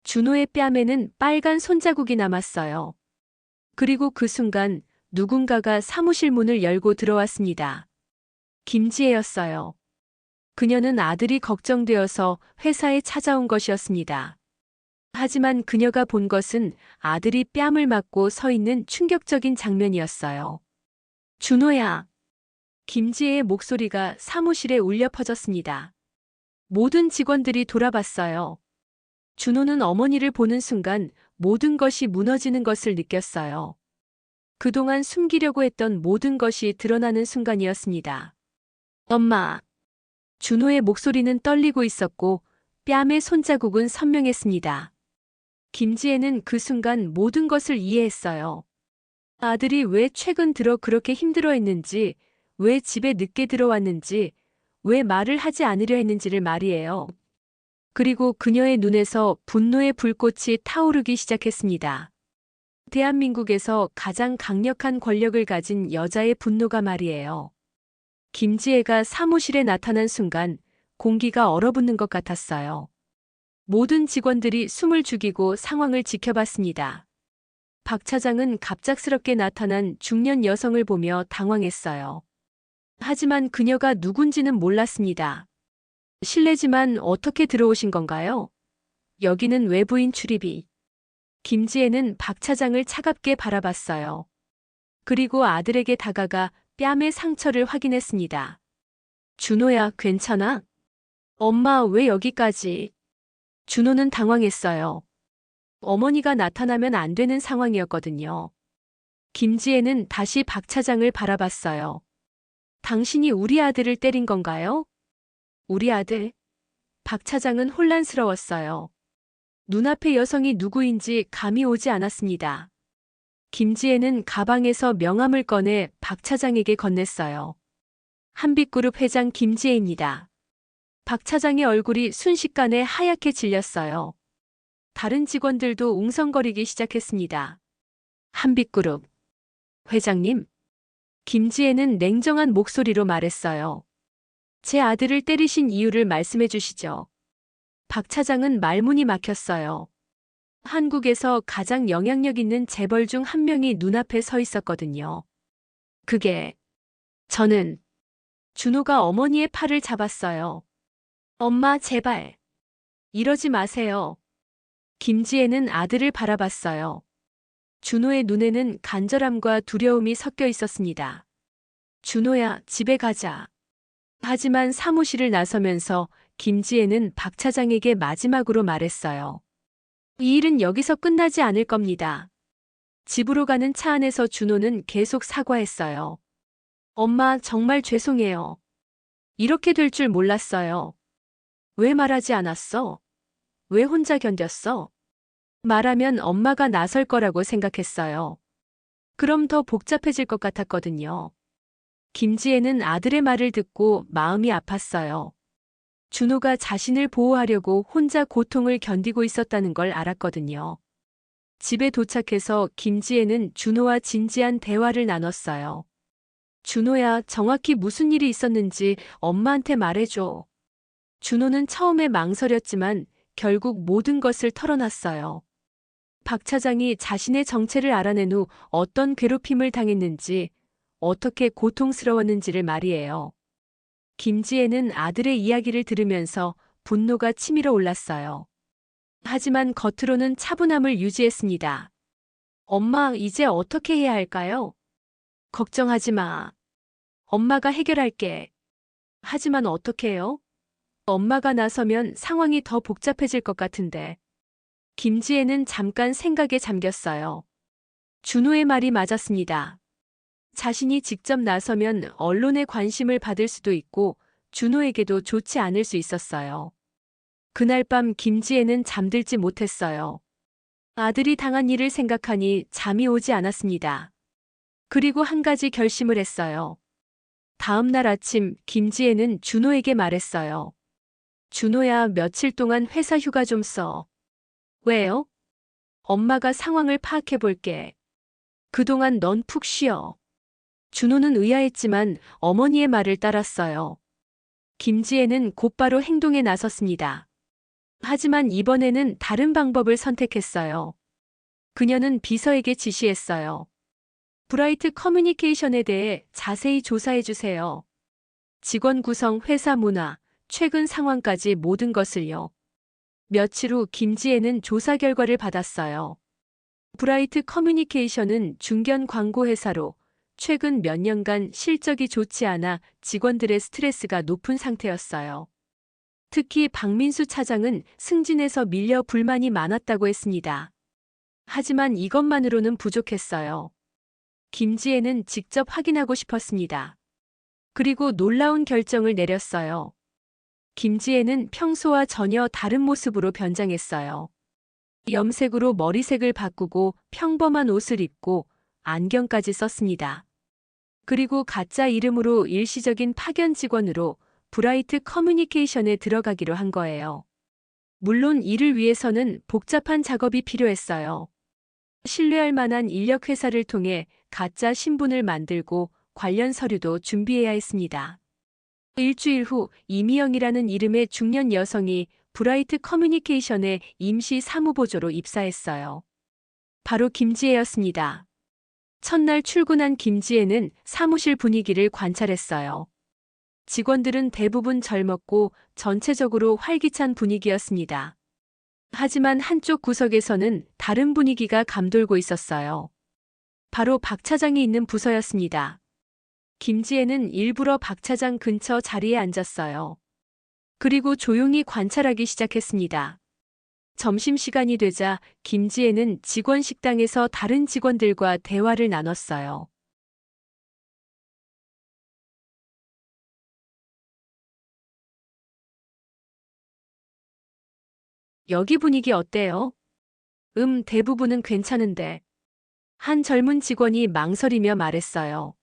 Speaker 1: 준호의 뺨에는 빨간 손자국이 남았어요. 그리고 그 순간 누군가가 사무실 문을 열고 들어왔습니다. 김지혜였어요. 그녀는 아들이 걱정되어서 회사에 찾아온 것이었습니다. 하지만 그녀가 본 것은 아들이 뺨을 맞고 서 있는 충격적인 장면이었어요. 준호야. 김지혜의 목소리가 사무실에 울려 퍼졌습니다. 모든 직원들이 돌아봤어요. 준호는 어머니를 보는 순간 모든 것이 무너지는 것을 느꼈어요. 그동안 숨기려고 했던 모든 것이 드러나는 순간이었습니다. 엄마. 준호의 목소리는 떨리고 있었고 뺨의 손자국은 선명했습니다. 김지혜는 그 순간 모든 것을 이해했어요. 아들이 왜 최근 들어 그렇게 힘들어했는지, 왜 집에 늦게 들어왔는지, 왜 말을 하지 않으려 했는지를 말이에요. 그리고 그녀의 눈에서 분노의 불꽃이 타오르기 시작했습니다. 대한민국에서 가장 강력한 권력을 가진 여자의 분노가 말이에요. 김지혜가 사무실에 나타난 순간 공기가 얼어붙는 것 같았어요. 모든 직원들이 숨을 죽이고 상황을 지켜봤습니다. 박 차장은 갑작스럽게 나타난 중년 여성을 보며 당황했어요. 하지만 그녀가 누군지는 몰랐습니다. 실례지만 어떻게 들어오신 건가요? 여기는 외부인 출입이. 김지혜는 박 차장을 차갑게 바라봤어요. 그리고 아들에게 다가가 뺨의 상처를 확인했습니다. 준호야, 괜찮아? 엄마, 왜 여기까지? 준호는 당황했어요. 어머니가 나타나면 안 되는 상황이었거든요. 김지혜는 다시 박 차장을 바라봤어요. 당신이 우리 아들을 때린 건가요? 우리 아들? 박 차장은 혼란스러웠어요. 눈앞의 여성이 누구인지 감이 오지 않았습니다. 김지혜는 가방에서 명함을 꺼내 박 차장에게 건넸어요. 한빛그룹 회장 김지혜입니다. 박 차장의 얼굴이 순식간에 하얗게 질렸어요. 다른 직원들도 웅성거리기 시작했습니다. 한빛그룹 회장님? 김지혜는 냉정한 목소리로 말했어요. 제 아들을 때리신 이유를 말씀해 주시죠. 박 차장은 말문이 막혔어요. 한국에서 가장 영향력 있는 재벌 중 한 명이 눈앞에 서 있었거든요. 그게 저는 준호가 어머니의 팔을 잡았어요. 엄마, 제발. 이러지 마세요. 김지혜는 아들을 바라봤어요. 준호의 눈에는 간절함과 두려움이 섞여 있었습니다. 준호야, 집에 가자. 하지만 사무실을 나서면서 김지혜는 박 차장에게 마지막으로 말했어요. 이 일은 여기서 끝나지 않을 겁니다. 집으로 가는 차 안에서 준호는 계속 사과했어요. 엄마, 정말 죄송해요. 이렇게 될 줄 몰랐어요. 왜 말하지 않았어? 왜 혼자 견뎠어? 말하면 엄마가 나설 거라고 생각했어요. 그럼 더 복잡해질 것 같았거든요. 김지혜는 아들의 말을 듣고 마음이 아팠어요. 준호가 자신을 보호하려고 혼자 고통을 견디고 있었다는 걸 알았거든요. 집에 도착해서 김지혜는 준호와 진지한 대화를 나눴어요. 준호야, 정확히 무슨 일이 있었는지 엄마한테 말해줘. 준호는 처음에 망설였지만 결국 모든 것을 털어놨어요. 박 차장이 자신의 정체를 알아낸 후 어떤 괴롭힘을 당했는지, 어떻게 고통스러웠는지를 말이에요. 김지혜는 아들의 이야기를 들으면서 분노가 치밀어 올랐어요. 하지만 겉으로는 차분함을 유지했습니다. 엄마, 이제 어떻게 해야 할까요? 걱정하지 마. 엄마가 해결할게. 하지만 어떻게 해요? 엄마가 나서면 상황이 더 복잡해질 것 같은데. 김지혜는 잠깐 생각에 잠겼어요. 준호의 말이 맞았습니다. 자신이 직접 나서면 언론의 관심을 받을 수도 있고 준호에게도 좋지 않을 수 있었어요. 그날 밤 김지혜는 잠들지 못했어요. 아들이 당한 일을 생각하니 잠이 오지 않았습니다. 그리고 한 가지 결심을 했어요. 다음 날 아침 김지혜는 준호에게 말했어요. 준호야, 며칠 동안 회사 휴가 좀 써. 왜요? 엄마가 상황을 파악해 볼게. 그동안 넌 푹 쉬어. 준호는 의아했지만 어머니의 말을 따랐어요. 김지혜는 곧바로 행동에 나섰습니다. 하지만 이번에는 다른 방법을 선택했어요. 그녀는 비서에게 지시했어요. 브라이트 커뮤니케이션에 대해 자세히 조사해 주세요. 직원 구성, 회사 문화, 최근 상황까지 모든 것을요. 며칠 후 김지혜는 조사 결과를 받았어요. 브라이트 커뮤니케이션은 중견 광고 회사로 최근 몇 년간 실적이 좋지 않아 직원들의 스트레스가 높은 상태였어요. 특히 박민수 차장은 승진에서 밀려 불만이 많았다고 했습니다. 하지만 이것만으로는 부족했어요. 김지혜는 직접 확인하고 싶었습니다. 그리고 놀라운 결정을 내렸어요. 김지혜는 평소와 전혀 다른 모습으로 변장했어요. 염색으로 머리색을 바꾸고 평범한 옷을 입고 안경까지 썼습니다. 그리고 가짜 이름으로 일시적인 파견 직원으로 브라이트 커뮤니케이션에 들어가기로 한 거예요. 물론 이를 위해서는 복잡한 작업이 필요했어요. 신뢰할 만한 인력 회사를 통해 가짜 신분을 만들고 관련 서류도 준비해야 했습니다. 일주일 후 이미영이라는 이름의 중년 여성이 브라이트 커뮤니케이션에 임시 사무보조로 입사했어요. 바로 김지혜였습니다. 첫날 출근한 김지혜는 사무실 분위기를 관찰했어요. 직원들은 대부분 젊었고 전체적으로 활기찬 분위기였습니다. 하지만 한쪽 구석에서는 다른 분위기가 감돌고 있었어요. 바로 박 차장이 있는 부서였습니다. 김지혜는 일부러 박 차장 근처 자리에 앉았어요. 그리고 조용히 관찰하기 시작했습니다. 점심시간이 되자 김지혜는 직원 식당에서 다른 직원들과 대화를 나눴어요. 여기 분위기 어때요? 대부분은 괜찮은데. 한 젊은 직원이 망설이며 말했어요.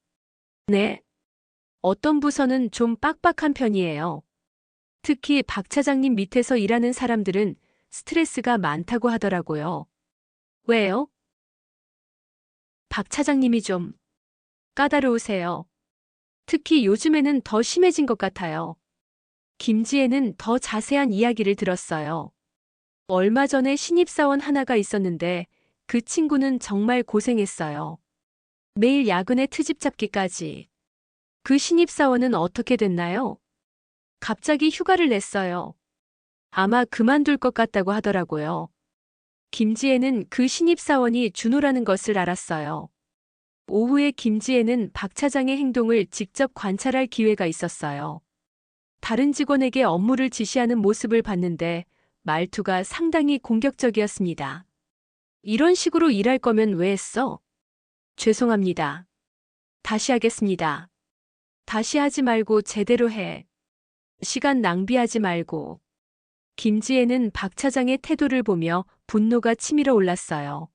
Speaker 1: 네. 어떤 부서는 좀 빡빡한 편이에요. 특히 박 차장님 밑에서 일하는 사람들은 스트레스가 많다고 하더라고요. 왜요? 박 차장님이 좀 까다로우세요. 특히 요즘에는 더 심해진 것 같아요. 김지혜는 더 자세한 이야기를 들었어요. 얼마 전에 신입사원 하나가 있었는데 그 친구는 정말 고생했어요. 매일 야근에 트집 잡기까지. 그 신입사원은 어떻게 됐나요? 갑자기 휴가를 냈어요. 아마 그만둘 것 같다고 하더라고요. 김지혜는 그 신입사원이 준호라는 것을 알았어요. 오후에 김지혜는 박 차장의 행동을 직접 관찰할 기회가 있었어요. 다른 직원에게 업무를 지시하는 모습을 봤는데 말투가 상당히 공격적이었습니다. 이런 식으로 일할 거면 왜 했어? 죄송합니다. 다시 하겠습니다. 다시 하지 말고 제대로 해. 시간 낭비하지 말고. 김지혜는 박 차장의 태도를 보며 분노가 치밀어 올랐어요.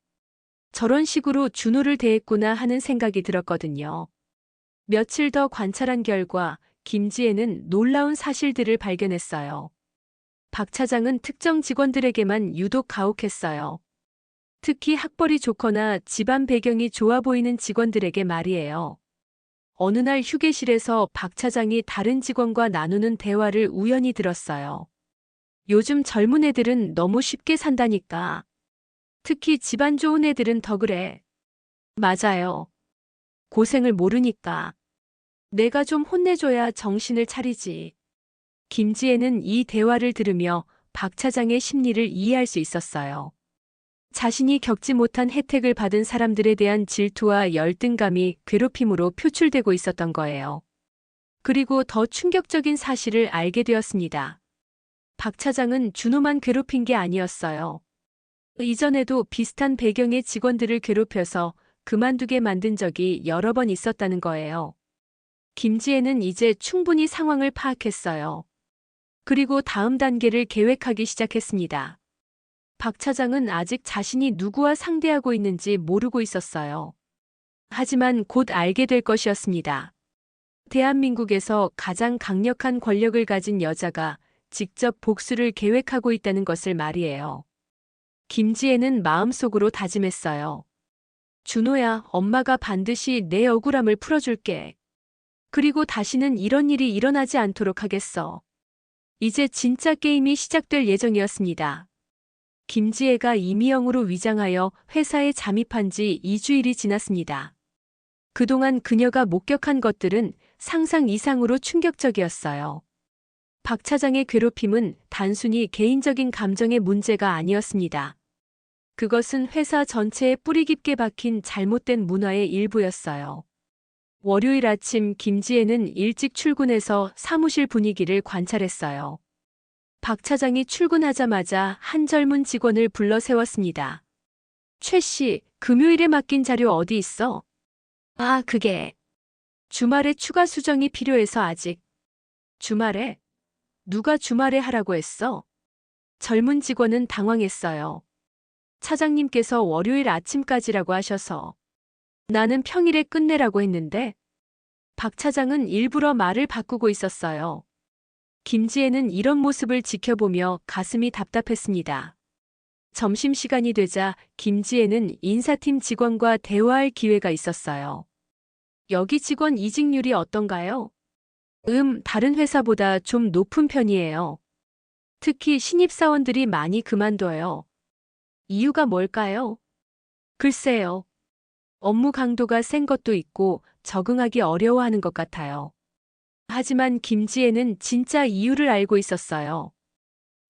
Speaker 1: 저런 식으로 준호를 대했구나 하는 생각이 들었거든요. 며칠 더 관찰한 결과 김지혜는 놀라운 사실들을 발견했어요. 박 차장은 특정 직원들에게만 유독 가혹했어요. 특히 학벌이 좋거나 집안 배경이 좋아 보이는 직원들에게 말이에요. 어느 날 휴게실에서 박 차장이 다른 직원과 나누는 대화를 우연히 들었어요. 요즘 젊은 애들은 너무 쉽게 산다니까. 특히 집안 좋은 애들은 더 그래. 맞아요. 고생을 모르니까. 내가 좀 혼내줘야 정신을 차리지. 김지혜는 이 대화를 들으며 박 차장의 심리를 이해할 수 있었어요. 자신이 겪지 못한 혜택을 받은 사람들에 대한 질투와 열등감이 괴롭힘으로 표출되고 있었던 거예요. 그리고 더 충격적인 사실을 알게 되었습니다. 박 차장은 준호만 괴롭힌 게 아니었어요. 이전에도 비슷한 배경의 직원들을 괴롭혀서 그만두게 만든 적이 여러 번 있었다는 거예요. 김지혜는 이제 충분히 상황을 파악했어요. 그리고 다음 단계를 계획하기 시작했습니다. 박 차장은 아직 자신이 누구와 상대하고 있는지 모르고 있었어요. 하지만 곧 알게 될 것이었습니다. 대한민국에서 가장 강력한 권력을 가진 여자가 직접 복수를 계획하고 있다는 것을 말이에요. 김지혜는 마음속으로 다짐했어요. 준호야, 엄마가 반드시 내 억울함을 풀어줄게. 그리고 다시는 이런 일이 일어나지 않도록 하겠어. 이제 진짜 게임이 시작될 예정이었습니다. 김지혜가 이미영으로 위장하여 회사에 잠입한 지 2주일이 지났습니다. 그동안 그녀가 목격한 것들은 상상 이상으로 충격적이었어요. 박 차장의 괴롭힘은 단순히 개인적인 감정의 문제가 아니었습니다. 그것은 회사 전체에 뿌리 깊게 박힌 잘못된 문화의 일부였어요. 월요일 아침 김지혜는 일찍 출근해서 사무실 분위기를 관찰했어요. 박 차장이 출근하자마자 한 젊은 직원을 불러 세웠습니다. 최 씨, 금요일에 맡긴 자료 어디 있어? 아, 그게 주말에 추가 수정이 필요해서 아직. 주말에? 누가 주말에 하라고 했어? 젊은 직원은 당황했어요. 차장님께서 월요일 아침까지라고 하셔서. 나는 평일에 끝내라고 했는데. 박 차장은 일부러 말을 바꾸고 있었어요. 김지혜는 이런 모습을 지켜보며 가슴이 답답했습니다. 점심시간이 되자 김지혜는 인사팀 직원과 대화할 기회가 있었어요. 여기 직원 이직률이 어떤가요? 다른 회사보다 좀 높은 편이에요. 특히 신입사원들이 많이 그만둬요. 이유가 뭘까요? 글쎄요. 업무 강도가 센 것도 있고 적응하기 어려워하는 것 같아요. 하지만 김지혜는 진짜 이유를 알고 있었어요.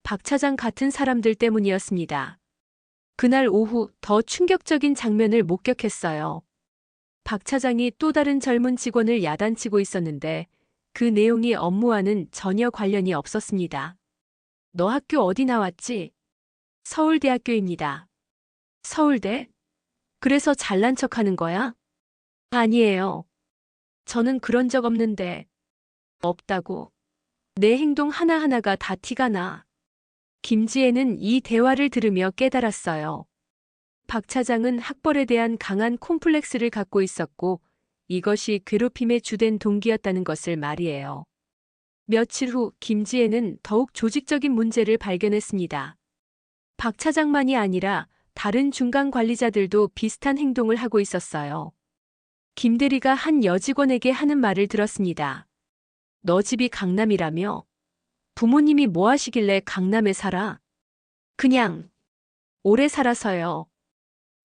Speaker 1: 박 차장 같은 사람들 때문이었습니다. 그날 오후 더 충격적인 장면을 목격했어요. 박 차장이 또 다른 젊은 직원을 야단치고 있었는데 그 내용이 업무와는 전혀 관련이 없었습니다. 너 학교 어디 나왔지? 서울대학교입니다. 서울대? 그래서 잘난 척하는 거야? 아니에요. 저는 그런 적 없는데. 없다고. 내 행동 하나하나가 다 티가 나. 김지혜는 이 대화를 들으며 깨달았어요. 박 차장은 학벌에 대한 강한 콤플렉스를 갖고 있었고 이것이 괴롭힘의 주된 동기였다는 것을 말이에요. 며칠 후 김지혜는 더욱 조직적인 문제를 발견했습니다. 박 차장만이 아니라 다른 중간 관리자들도 비슷한 행동을 하고 있었어요. 김 대리가 한 여직원에게 하는 말을 들었습니다. 너 집이 강남이라며? 부모님이 뭐 하시길래 강남에 살아? 그냥 오래 살아서요.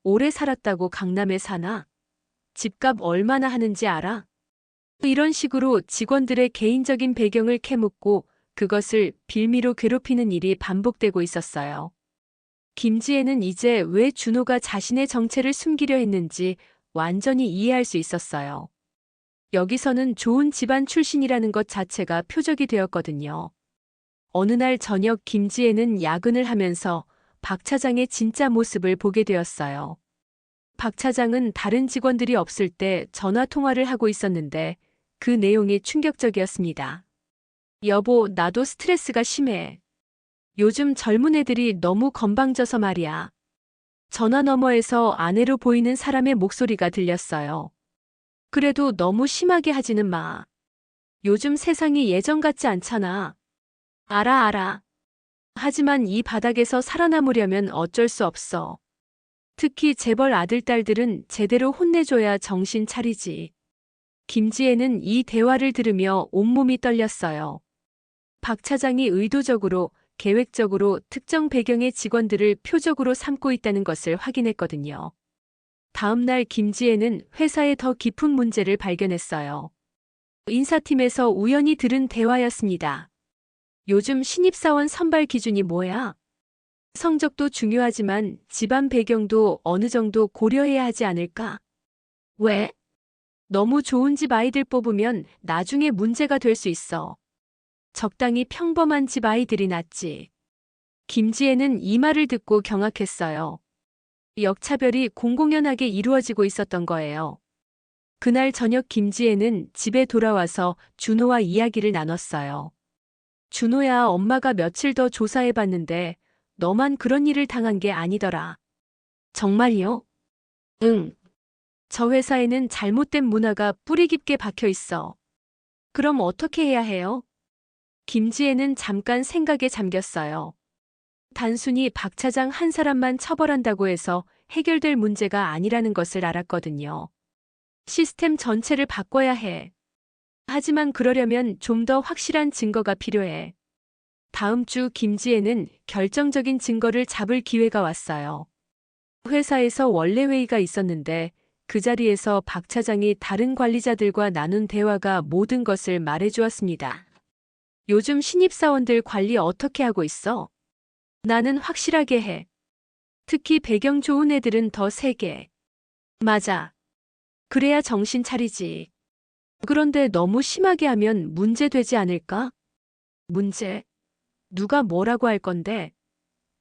Speaker 1: 오래 살았다고 강남에 사나? 집값 얼마나 하는지 알아? 이런 식으로 직원들의 개인적인 배경을 캐묻고 그것을 빌미로 괴롭히는 일이 반복되고 있었어요. 김지혜는 이제 왜 준호가 자신의 정체를 숨기려 했는지 완전히 이해할 수 있었어요. 여기서는 좋은 집안 출신이라는 것 자체가 표적이 되었거든요. 어느 날 저녁 김지혜는 야근을 하면서 박 차장의 진짜 모습을 보게 되었어요. 박 차장은 다른 직원들이 없을 때 전화 통화를 하고 있었는데 그 내용이 충격적이었습니다. 여보, 나도 스트레스가 심해. 요즘 젊은 애들이 너무 건방져서 말이야. 전화 너머에서 아내로 보이는 사람의 목소리가 들렸어요. 그래도 너무 심하게 하지는 마. 요즘 세상이 예전 같지 않잖아. 알아. 하지만 이 바닥에서 살아남으려면 어쩔 수 없어. 특히 재벌 아들, 딸들은 제대로 혼내줘야 정신 차리지. 김지혜는 이 대화를 들으며 온몸이 떨렸어요. 박 차장이 의도적으로, 계획적으로 특정 배경의 직원들을 표적으로 삼고 있다는 것을 확인했거든요. 다음 날 김지혜는 회사에 더 깊은 문제를 발견했어요. 인사팀에서 우연히 들은 대화였습니다. 요즘 신입사원 선발 기준이 뭐야? 성적도 중요하지만 집안 배경도 어느 정도 고려해야 하지 않을까? 왜? 너무 좋은 집 아이들 뽑으면 나중에 문제가 될 수 있어. 적당히 평범한 집 아이들이 낫지. 김지혜는 이 말을 듣고 경악했어요. 역차별이 공공연하게 이루어지고 있었던 거예요. 그날 저녁 김지혜는 집에 돌아와서 준호와 이야기를 나눴어요. 준호야, 엄마가 며칠 더 조사해봤는데 너만 그런 일을 당한 게 아니더라. 정말요? 응. 저 회사에는 잘못된 문화가 뿌리 깊게 박혀 있어. 그럼 어떻게 해야 해요? 김지혜는 잠깐 생각에 잠겼어요. 단순히 박 차장 한 사람만 처벌한다고 해서 해결될 문제가 아니라는 것을 알았거든요. 시스템 전체를 바꿔야 해. 하지만 그러려면 좀 더 확실한 증거가 필요해. 다음 주 김지혜는 결정적인 증거를 잡을 기회가 왔어요. 회사에서 원래 회의가 있었는데 그 자리에서 박 차장이 다른 관리자들과 나눈 대화가 모든 것을 말해주었습니다. 요즘 신입사원들 관리 어떻게 하고 있어? 나는 확실하게 해. 특히 배경 좋은 애들은 더 세게. 맞아. 그래야 정신 차리지. 그런데 너무 심하게 하면 문제 되지 않을까? 문제? 누가 뭐라고 할 건데?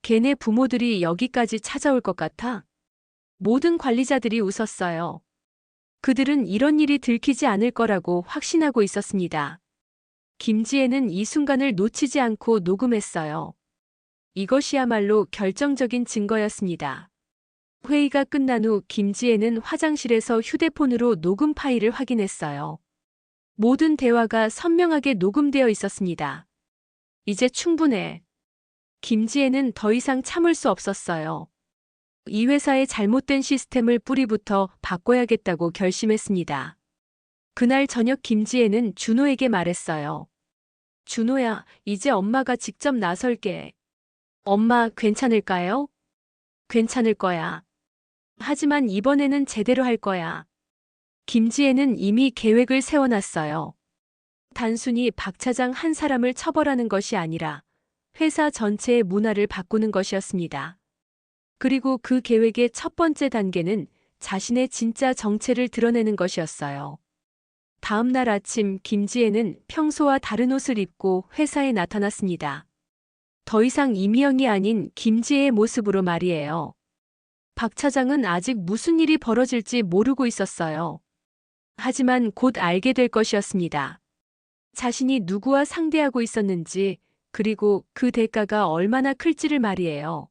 Speaker 1: 걔네 부모들이 여기까지 찾아올 것 같아? 모든 관리자들이 웃었어요. 그들은 이런 일이 들키지 않을 거라고 확신하고 있었습니다. 김지혜는 이 순간을 놓치지 않고 녹음했어요. 이것이야말로 결정적인 증거였습니다. 회의가 끝난 후 김지혜는 화장실에서 휴대폰으로 녹음 파일을 확인했어요. 모든 대화가 선명하게 녹음되어 있었습니다. 이제 충분해. 김지혜는 더 이상 참을 수 없었어요. 이 회사의 잘못된 시스템을 뿌리부터 바꿔야겠다고 결심했습니다. 그날 저녁 김지혜는 준호에게 말했어요. 준호야, 이제 엄마가 직접 나설게. 엄마, 괜찮을까요? 괜찮을 거야. 하지만 이번에는 제대로 할 거야. 김지혜는 이미 계획을 세워놨어요. 단순히 박 차장 한 사람을 처벌하는 것이 아니라 회사 전체의 문화를 바꾸는 것이었습니다. 그리고 그 계획의 첫 번째 단계는 자신의 진짜 정체를 드러내는 것이었어요. 다음 날 아침 김지혜는 평소와 다른 옷을 입고 회사에 나타났습니다. 더 이상 이미영이 아닌 김지혜의 모습으로 말이에요. 박 차장은 아직 무슨 일이 벌어질지 모르고 있었어요. 하지만 곧 알게 될 것이었습니다. 자신이 누구와 상대하고 있었는지, 그리고 그 대가가 얼마나 클지를 말이에요.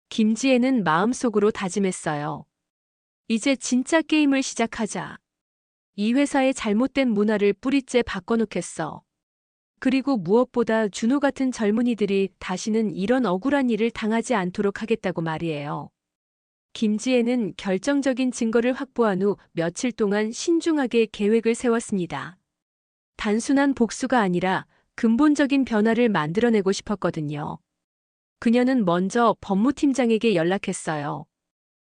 Speaker 1: 김지혜는 마음속으로 다짐했어요. 이제 진짜 게임을 시작하자. 이 회사의 잘못된 문화를 뿌리째 바꿔놓겠어. 그리고 무엇보다 준호 같은 젊은이들이 다시는 이런 억울한 일을 당하지 않도록 하겠다고 말이에요. 김지혜는 결정적인 증거를 확보한 후 며칠 동안 신중하게 계획을 세웠습니다. 단순한 복수가 아니라 근본적인 변화를 만들어내고 싶었거든요. 그녀는 먼저 법무팀장에게 연락했어요.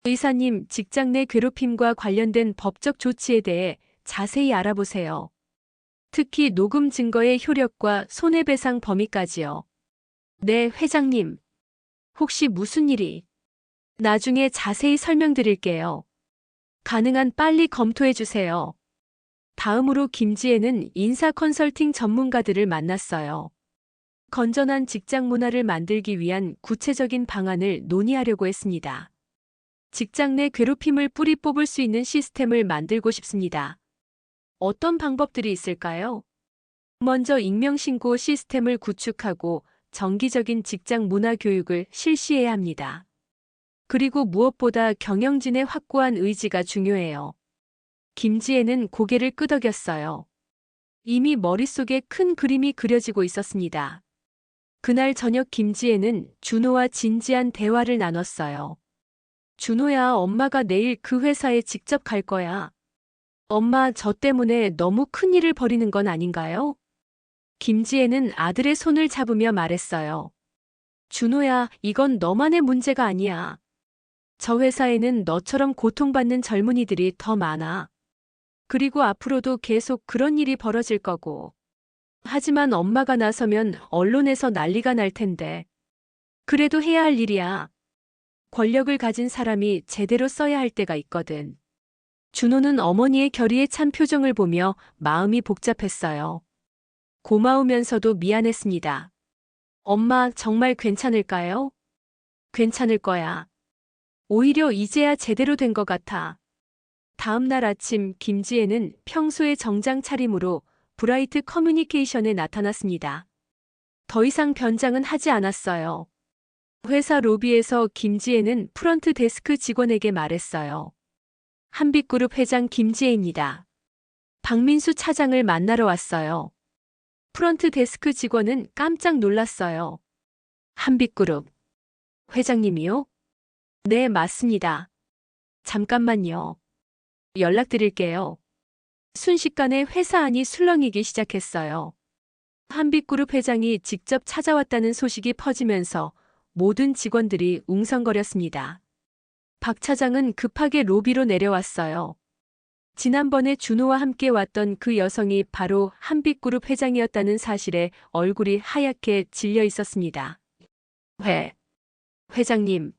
Speaker 1: 의사님, 직장 내 괴롭힘과 관련된 법적 조치에 대해 자세히 알아보세요. 특히 녹음 증거의 효력과 손해배상 범위까지요. 네, 회장님. 혹시 무슨 일이? 나중에 자세히 설명드릴게요. 가능한 빨리 검토해 주세요. 다음으로 김지혜는 인사 컨설팅 전문가들을 만났어요. 건전한 직장 문화를 만들기 위한 구체적인 방안을 논의하려고 했습니다. 직장 내 괴롭힘을 뿌리 뽑을 수 있는 시스템을 만들고 싶습니다. 어떤 방법들이 있을까요? 먼저 익명신고 시스템을 구축하고 정기적인 직장 문화 교육을 실시해야 합니다. 그리고 무엇보다 경영진의 확고한 의지가 중요해요. 김지혜는 고개를 끄덕였어요. 이미 머릿속에 큰 그림이 그려지고 있었습니다. 그날 저녁 김지혜는 준호와 진지한 대화를 나눴어요. 준호야, 엄마가 내일 그 회사에 직접 갈 거야. 엄마, 저 때문에 너무 큰일을 벌이는 건 아닌가요? 김지혜는 아들의 손을 잡으며 말했어요. 준호야, 이건 너만의 문제가 아니야. 저 회사에는 너처럼 고통받는 젊은이들이 더 많아. 그리고 앞으로도 계속 그런 일이 벌어질 거고. 하지만 엄마가 나서면 언론에서 난리가 날 텐데. 그래도 해야 할 일이야. 권력을 가진 사람이 제대로 써야 할 때가 있거든. 준호는 어머니의 결의에 찬 표정을 보며 마음이 복잡했어요. 고마우면서도 미안했습니다. 엄마, 정말 괜찮을까요? 괜찮을 거야. 오히려 이제야 제대로 된 것 같아. 다음 날 아침 김지혜는 평소의 정장 차림으로 브라이트 커뮤니케이션에 나타났습니다. 더 이상 변장은 하지 않았어요. 회사 로비에서 김지혜는 프런트 데스크 직원에게 말했어요. 한빛그룹 회장 김지혜입니다. 박민수 차장을 만나러 왔어요. 프런트 데스크 직원은 깜짝 놀랐어요. 한빛그룹 회장님이요? 네, 맞습니다. 잠깐만요. 연락드릴게요. 순식간에 회사 안이 술렁이기 시작했어요. 한빛그룹 회장이 직접 찾아왔다는 소식이 퍼지면서 모든 직원들이 웅성거렸습니다. 박 차장은 급하게 로비로 내려왔어요. 지난번에 준호와 함께 왔던 그 여성이 바로 한빛그룹 회장이었다는 사실에 얼굴이 하얗게 질려 있었습니다. 회장님,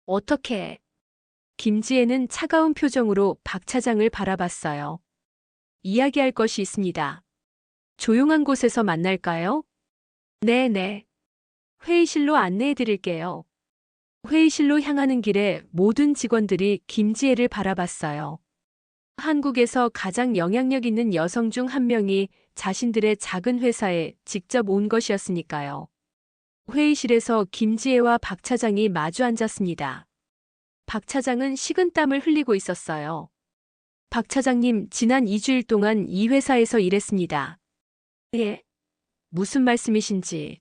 Speaker 1: 어떻게? 김지혜는 차가운 표정으로 박 차장을 바라봤어요. 이야기할 것이 있습니다. 조용한 곳에서 만날까요? 네네. 회의실로 안내해 드릴게요. 회의실로 향하는 길에 모든 직원들이 김지혜를 바라봤어요. 한국에서 가장 영향력 있는 여성 중 한 명이 자신들의 작은 회사에 직접 온 것이었으니까요. 회의실에서 김지혜와 박 차장이 마주 앉았습니다. 박 차장은 식은땀을 흘리고 있었어요. 박 차장님, 지난 2주일 동안 이 회사에서 일했습니다. 예? 무슨 말씀이신지.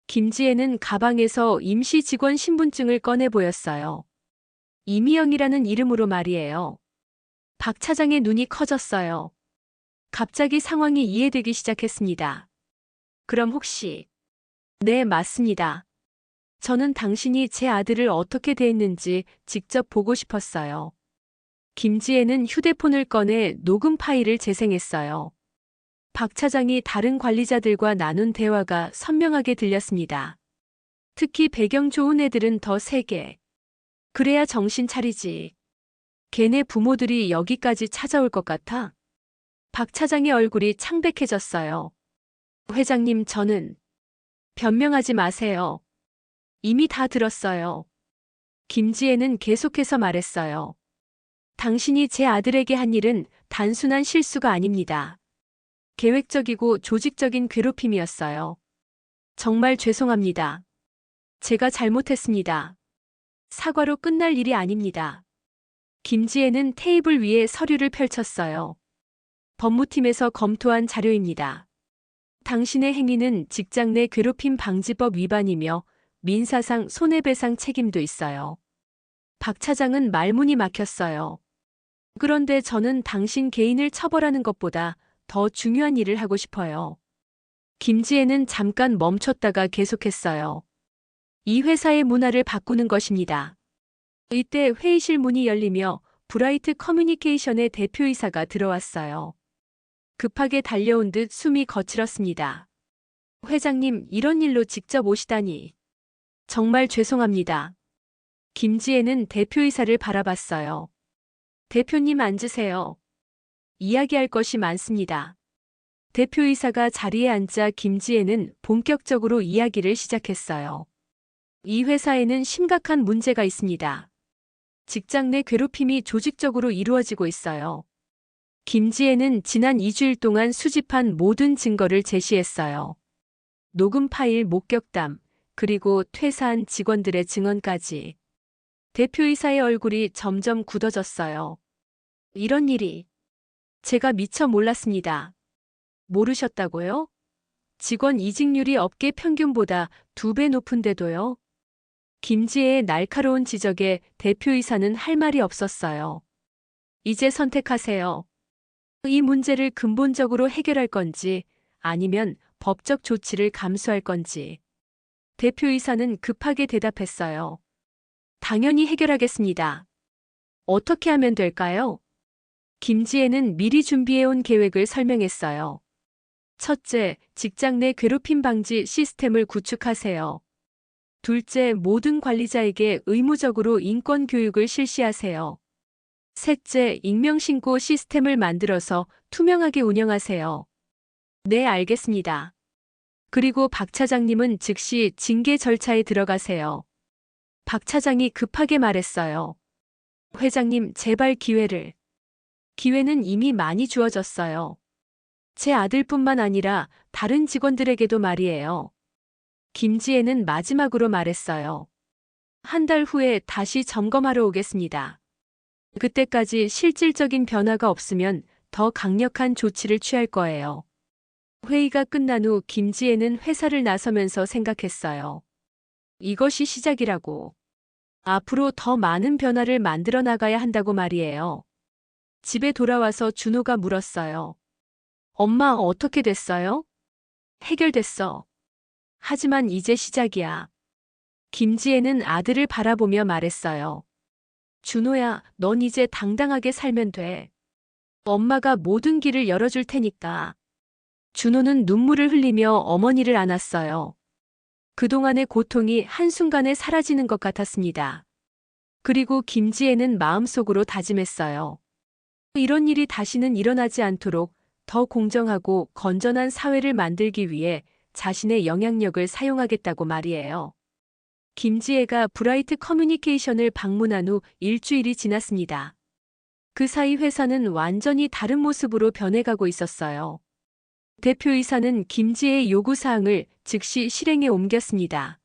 Speaker 1: 김지혜는 가방에서 임시 직원 신분증을 꺼내 보였어요. 이미영이라는 이름으로 말이에요. 박 차장의 눈이 커졌어요. 갑자기 상황이 이해되기 시작했습니다. 그럼 혹시? 네, 맞습니다. 저는 당신이 제 아들을 어떻게 대했는지 직접 보고 싶었어요. 김지혜는 휴대폰을 꺼내 녹음 파일을 재생했어요. 박 차장이 다른 관리자들과 나눈 대화가 선명하게 들렸습니다. 특히 배경 좋은 애들은 더 세게. 그래야 정신 차리지. 걔네 부모들이 여기까지 찾아올 것 같아? 박 차장의 얼굴이 창백해졌어요. 회장님, 저는 변명하지 마세요. 이미 다 들었어요. 김지혜는 계속해서 말했어요. 당신이 제 아들에게 한 일은 단순한 실수가 아닙니다. 계획적이고 조직적인 괴롭힘이었어요. 정말 죄송합니다. 제가 잘못했습니다. 사과로 끝날 일이 아닙니다. 김지혜는 테이블 위에 서류를 펼쳤어요. 법무팀에서 검토한 자료입니다. 당신의 행위는 직장 내 괴롭힘 방지법 위반이며 민사상 손해배상 책임도 있어요. 박 차장은 말문이 막혔어요. 그런데 저는 당신 개인을 처벌하는 것보다 더 중요한 일을 하고 싶어요. 김지혜는 잠깐 멈췄다가 계속했어요. 이 회사의 문화를 바꾸는 것입니다. 이때 회의실 문이 열리며 브라이트 커뮤니케이션의 대표이사가 들어왔어요. 급하게 달려온 듯 숨이 거칠었습니다. 회장님, 이런 일로 직접 오시다니. 정말 죄송합니다. 김지혜는 대표이사를 바라봤어요. 대표님 앉으세요. 이야기할 것이 많습니다. 대표이사가 자리에 앉자 김지혜는 본격적으로 이야기를 시작했어요. 이 회사에는 심각한 문제가 있습니다. 직장 내 괴롭힘이 조직적으로 이루어지고 있어요. 김지혜는 지난 2주일 동안 수집한 모든 증거를 제시했어요. 녹음 파일 목격담, 그리고 퇴사한 직원들의 증언까지. 대표이사의 얼굴이 점점 굳어졌어요. 이런 일이. 제가 미처 몰랐습니다. 모르셨다고요? 직원 이직률이 업계 평균보다 2배 높은데도요? 김지혜의 날카로운 지적에 대표이사는 할 말이 없었어요. 이제 선택하세요. 이 문제를 근본적으로 해결할 건지 아니면 법적 조치를 감수할 건지. 대표이사는 급하게 대답했어요. 당연히 해결하겠습니다. 어떻게 하면 될까요? 김지혜는 미리 준비해온 계획을 설명했어요. 첫째, 직장 내 괴롭힘 방지 시스템을 구축하세요. 둘째, 모든 관리자에게 의무적으로 인권 교육을 실시하세요. 셋째, 익명신고 시스템을 만들어서 투명하게 운영하세요. 네, 알겠습니다. 그리고 박 차장님은 즉시 징계 절차에 들어가세요. 박 차장이 급하게 말했어요. 회장님, 제발 기회를. 기회는 이미 많이 주어졌어요. 제 아들뿐만 아니라 다른 직원들에게도 말이에요. 김지혜는 마지막으로 말했어요. 한 달 후에 다시 점검하러 오겠습니다. 그때까지 실질적인 변화가 없으면 더 강력한 조치를 취할 거예요. 회의가 끝난 후 김지혜는 회사를 나서면서 생각했어요. 이것이 시작이라고. 앞으로 더 많은 변화를 만들어 나가야 한다고 말이에요. 집에 돌아와서 준호가 물었어요. 엄마, 어떻게 됐어요? 해결됐어. 하지만 이제 시작이야. 김지혜는 아들을 바라보며 말했어요. 준호야, 넌 이제 당당하게 살면 돼. 엄마가 모든 길을 열어줄 테니까. 준호는 눈물을 흘리며 어머니를 안았어요. 그동안의 고통이 한순간에 사라지는 것 같았습니다. 그리고 김지혜는 마음속으로 다짐했어요. 이런 일이 다시는 일어나지 않도록 더 공정하고 건전한 사회를 만들기 위해 자신의 영향력을 사용하겠다고 말이에요. 김지혜가 브라이트 커뮤니케이션을 방문한 후 일주일이 지났습니다. 그 사이 회사는 완전히 다른 모습으로 변해가고 있었어요. 대표이사는 김지혜의 요구사항을 즉시 실행에 옮겼습니다.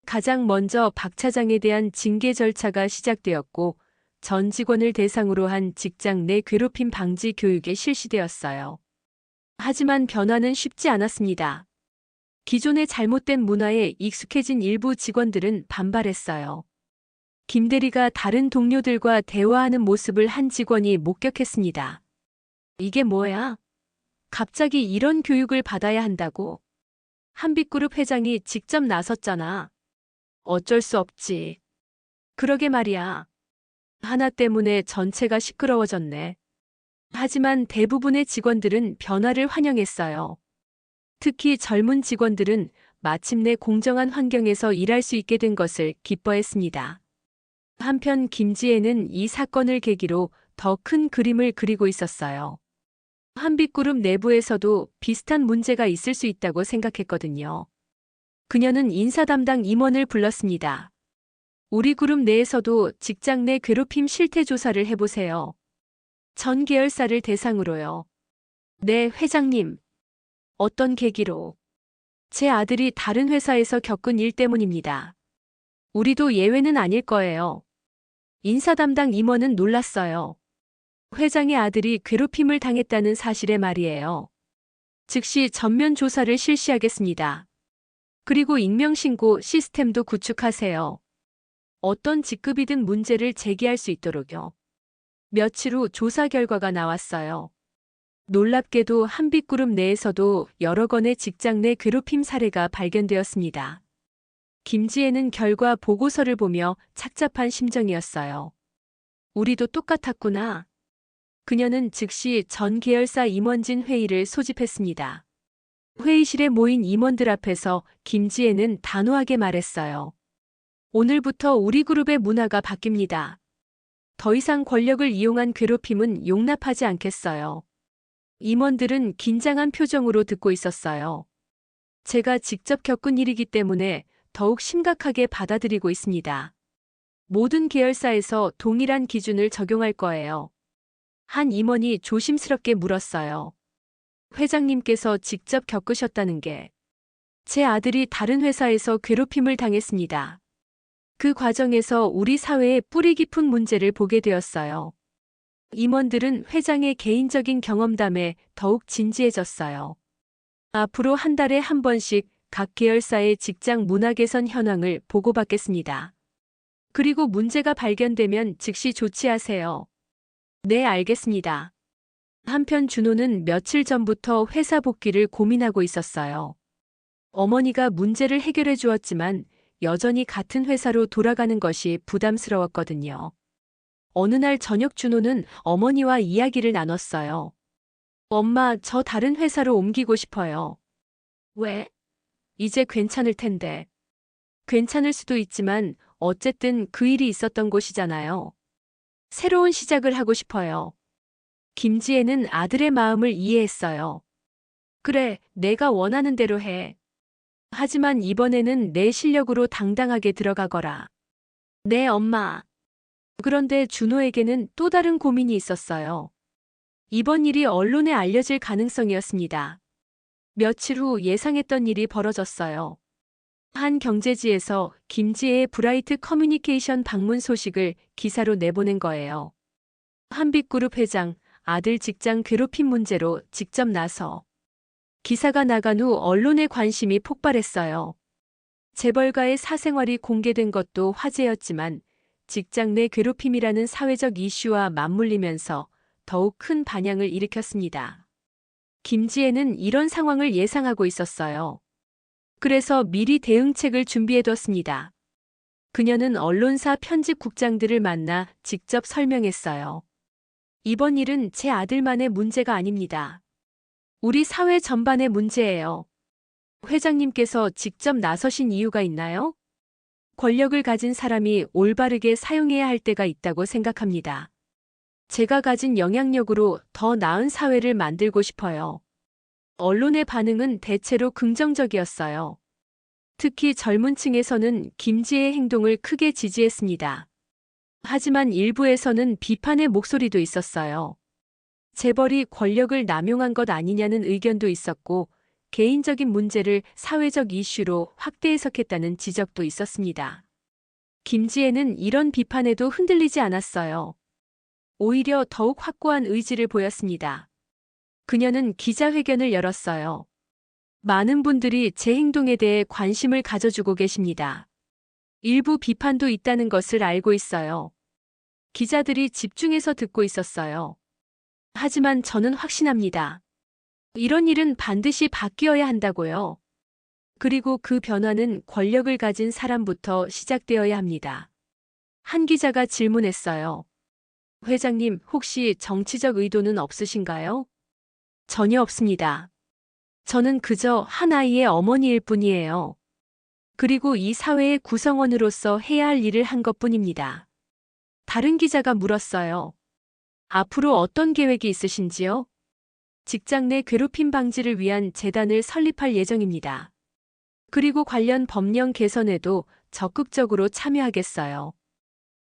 Speaker 1: 가장 먼저 박 차장에 대한 징계 절차가 시작되었고 전 직원을 대상으로 한 직장 내 괴롭힘 방지 교육이 실시되었어요. 하지만 변화는 쉽지 않았습니다. 기존의 잘못된 문화에 익숙해진 일부 직원들은 반발했어요. 김 대리가 다른 동료들과 대화하는 모습을 한 직원이 목격했습니다. 이게 뭐야? 갑자기 이런 교육을 받아야 한다고? 한빛그룹 회장이 직접 나섰잖아. 어쩔 수 없지. 그러게 말이야. 하나 때문에 전체가 시끄러워졌네. 하지만 대부분의 직원들은 변화를 환영했어요. 특히 젊은 직원들은 마침내 공정한 환경에서 일할 수 있게 된 것을 기뻐했습니다. 한편 김지혜는 이 사건을 계기로 더 큰 그림을 그리고 있었어요. 한빛그룹 내부에서도 비슷한 문제가 있을 수 있다고 생각했거든요. 그녀는 인사 담당 임원을 불렀습니다. 우리 그룹 내에서도 직장 내 괴롭힘 실태 조사를 해보세요. 전 계열사를 대상으로요. 네, 회장님. 어떤 계기로? 제 아들이 다른 회사에서 겪은 일 때문입니다. 우리도 예외는 아닐 거예요. 인사 담당 임원은 놀랐어요. 회장의 아들이 괴롭힘을 당했다는 사실에 말이에요. 즉시 전면 조사를 실시하겠습니다. 그리고 익명신고 시스템도 구축하세요. 어떤 직급이든 문제를 제기할 수 있도록요. 며칠 후 조사 결과가 나왔어요. 놀랍게도 한빛그룹 내에서도 여러 건의 직장 내 괴롭힘 사례가 발견되었습니다. 김지혜는 결과 보고서를 보며 착잡한 심정이었어요. 우리도 똑같았구나. 그녀는 즉시 전 계열사 임원진 회의를 소집했습니다. 회의실에 모인 임원들 앞에서 김지혜는 단호하게 말했어요. 오늘부터 우리 그룹의 문화가 바뀝니다. 더 이상 권력을 이용한 괴롭힘은 용납하지 않겠어요. 임원들은 긴장한 표정으로 듣고 있었어요. 제가 직접 겪은 일이기 때문에 더욱 심각하게 받아들이고 있습니다. 모든 계열사에서 동일한 기준을 적용할 거예요. 한 임원이 조심스럽게 물었어요. 회장님께서 직접 겪으셨다는 게 제 아들이 다른 회사에서 괴롭힘을 당했습니다. 그 과정에서 우리 사회의 뿌리 깊은 문제를 보게 되었어요. 임원들은 회장의 개인적인 경험담에 더욱 진지해졌어요. 앞으로 한 달에 한 번씩 각 계열사의 직장 문화 개선 현황을 보고받겠습니다. 그리고 문제가 발견되면 즉시 조치하세요. 네, 알겠습니다. 한편 준호는 며칠 전부터 회사 복귀를 고민하고 있었어요. 어머니가 문제를 해결해 주었지만 여전히 같은 회사로 돌아가는 것이 부담스러웠거든요. 어느 날 저녁 준호는 어머니와 이야기를 나눴어요. 엄마, 저 다른 회사로 옮기고 싶어요. 왜? 이제 괜찮을 텐데. 괜찮을 수도 있지만 어쨌든 그 일이 있었던 곳이잖아요. 새로운 시작을 하고 싶어요. 김지혜는 아들의 마음을 이해했어요. 그래, 내가 원하는 대로 해. 하지만 이번에는 내 실력으로 당당하게 들어가거라. 네, 엄마. 그런데 준호에게는 또 다른 고민이 있었어요. 이번 일이 언론에 알려질 가능성이었습니다. 며칠 후 예상했던 일이 벌어졌어요. 한 경제지에서 김지혜의 브라이트 커뮤니케이션 방문 소식을 기사로 내보낸 거예요. 한빛그룹 회장, 아들 직장 괴롭힘 문제로 직접 나서. 기사가 나간 후 언론의 관심이 폭발했어요. 재벌가의 사생활이 공개된 것도 화제였지만 직장 내 괴롭힘이라는 사회적 이슈와 맞물리면서 더욱 큰 반향을 일으켰습니다. 김지혜는 이런 상황을 예상하고 있었어요. 그래서 미리 대응책을 준비해뒀습니다. 그녀는 언론사 편집국장들을 만나 직접 설명했어요. 이번 일은 제 아들만의 문제가 아닙니다. 우리 사회 전반의 문제예요. 회장님께서 직접 나서신 이유가 있나요? 권력을 가진 사람이 올바르게 사용해야 할 때가 있다고 생각합니다. 제가 가진 영향력으로 더 나은 사회를 만들고 싶어요. 언론의 반응은 대체로 긍정적이었어요. 특히 젊은 층에서는 김지혜의 행동을 크게 지지했습니다. 하지만 일부에서는 비판의 목소리도 있었어요. 재벌이 권력을 남용한 것 아니냐는 의견도 있었고, 개인적인 문제를 사회적 이슈로 확대 해석했다는 지적도 있었습니다. 김지혜는 이런 비판에도 흔들리지 않았어요. 오히려 더욱 확고한 의지를 보였습니다. 그녀는 기자회견을 열었어요. 많은 분들이 제 행동에 대해 관심을 가져주고 계십니다. 일부 비판도 있다는 것을 알고 있어요. 기자들이 집중해서 듣고 있었어요. 하지만 저는 확신합니다. 이런 일은 반드시 바뀌어야 한다고요. 그리고 그 변화는 권력을 가진 사람부터 시작되어야 합니다. 한 기자가 질문했어요. 회장님, 혹시 정치적 의도는 없으신가요? 전혀 없습니다. 저는 그저 한 아이의 어머니일 뿐이에요. 그리고 이 사회의 구성원으로서 해야 할 일을 한 것뿐입니다. 다른 기자가 물었어요. 앞으로 어떤 계획이 있으신지요? 직장 내 괴롭힘 방지를 위한 재단을 설립할 예정입니다. 그리고 관련 법령 개선에도 적극적으로 참여하겠어요.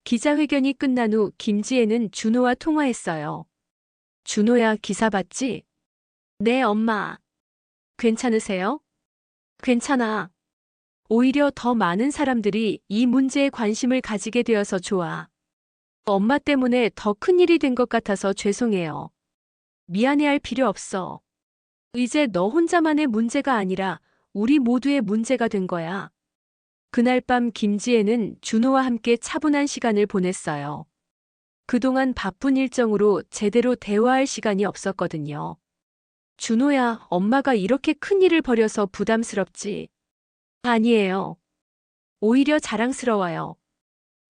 Speaker 1: 기자회견이 끝난 후 김지혜는 준호와 통화했어요. 준호야, 기사 봤지? 네, 엄마. 괜찮으세요? 괜찮아. 오히려 더 많은 사람들이 이 문제에 관심을 가지게 되어서 좋아. 엄마 때문에 더 큰 일이 된 것 같아서 죄송해요. 미안해할 필요 없어. 이제 너 혼자만의 문제가 아니라 우리 모두의 문제가 된 거야. 그날 밤 김지혜는 준호와 함께 차분한 시간을 보냈어요. 그동안 바쁜 일정으로 제대로 대화할 시간이 없었거든요. 준호야, 엄마가 이렇게 큰 일을 벌여서 부담스럽지? 아니에요. 오히려 자랑스러워요.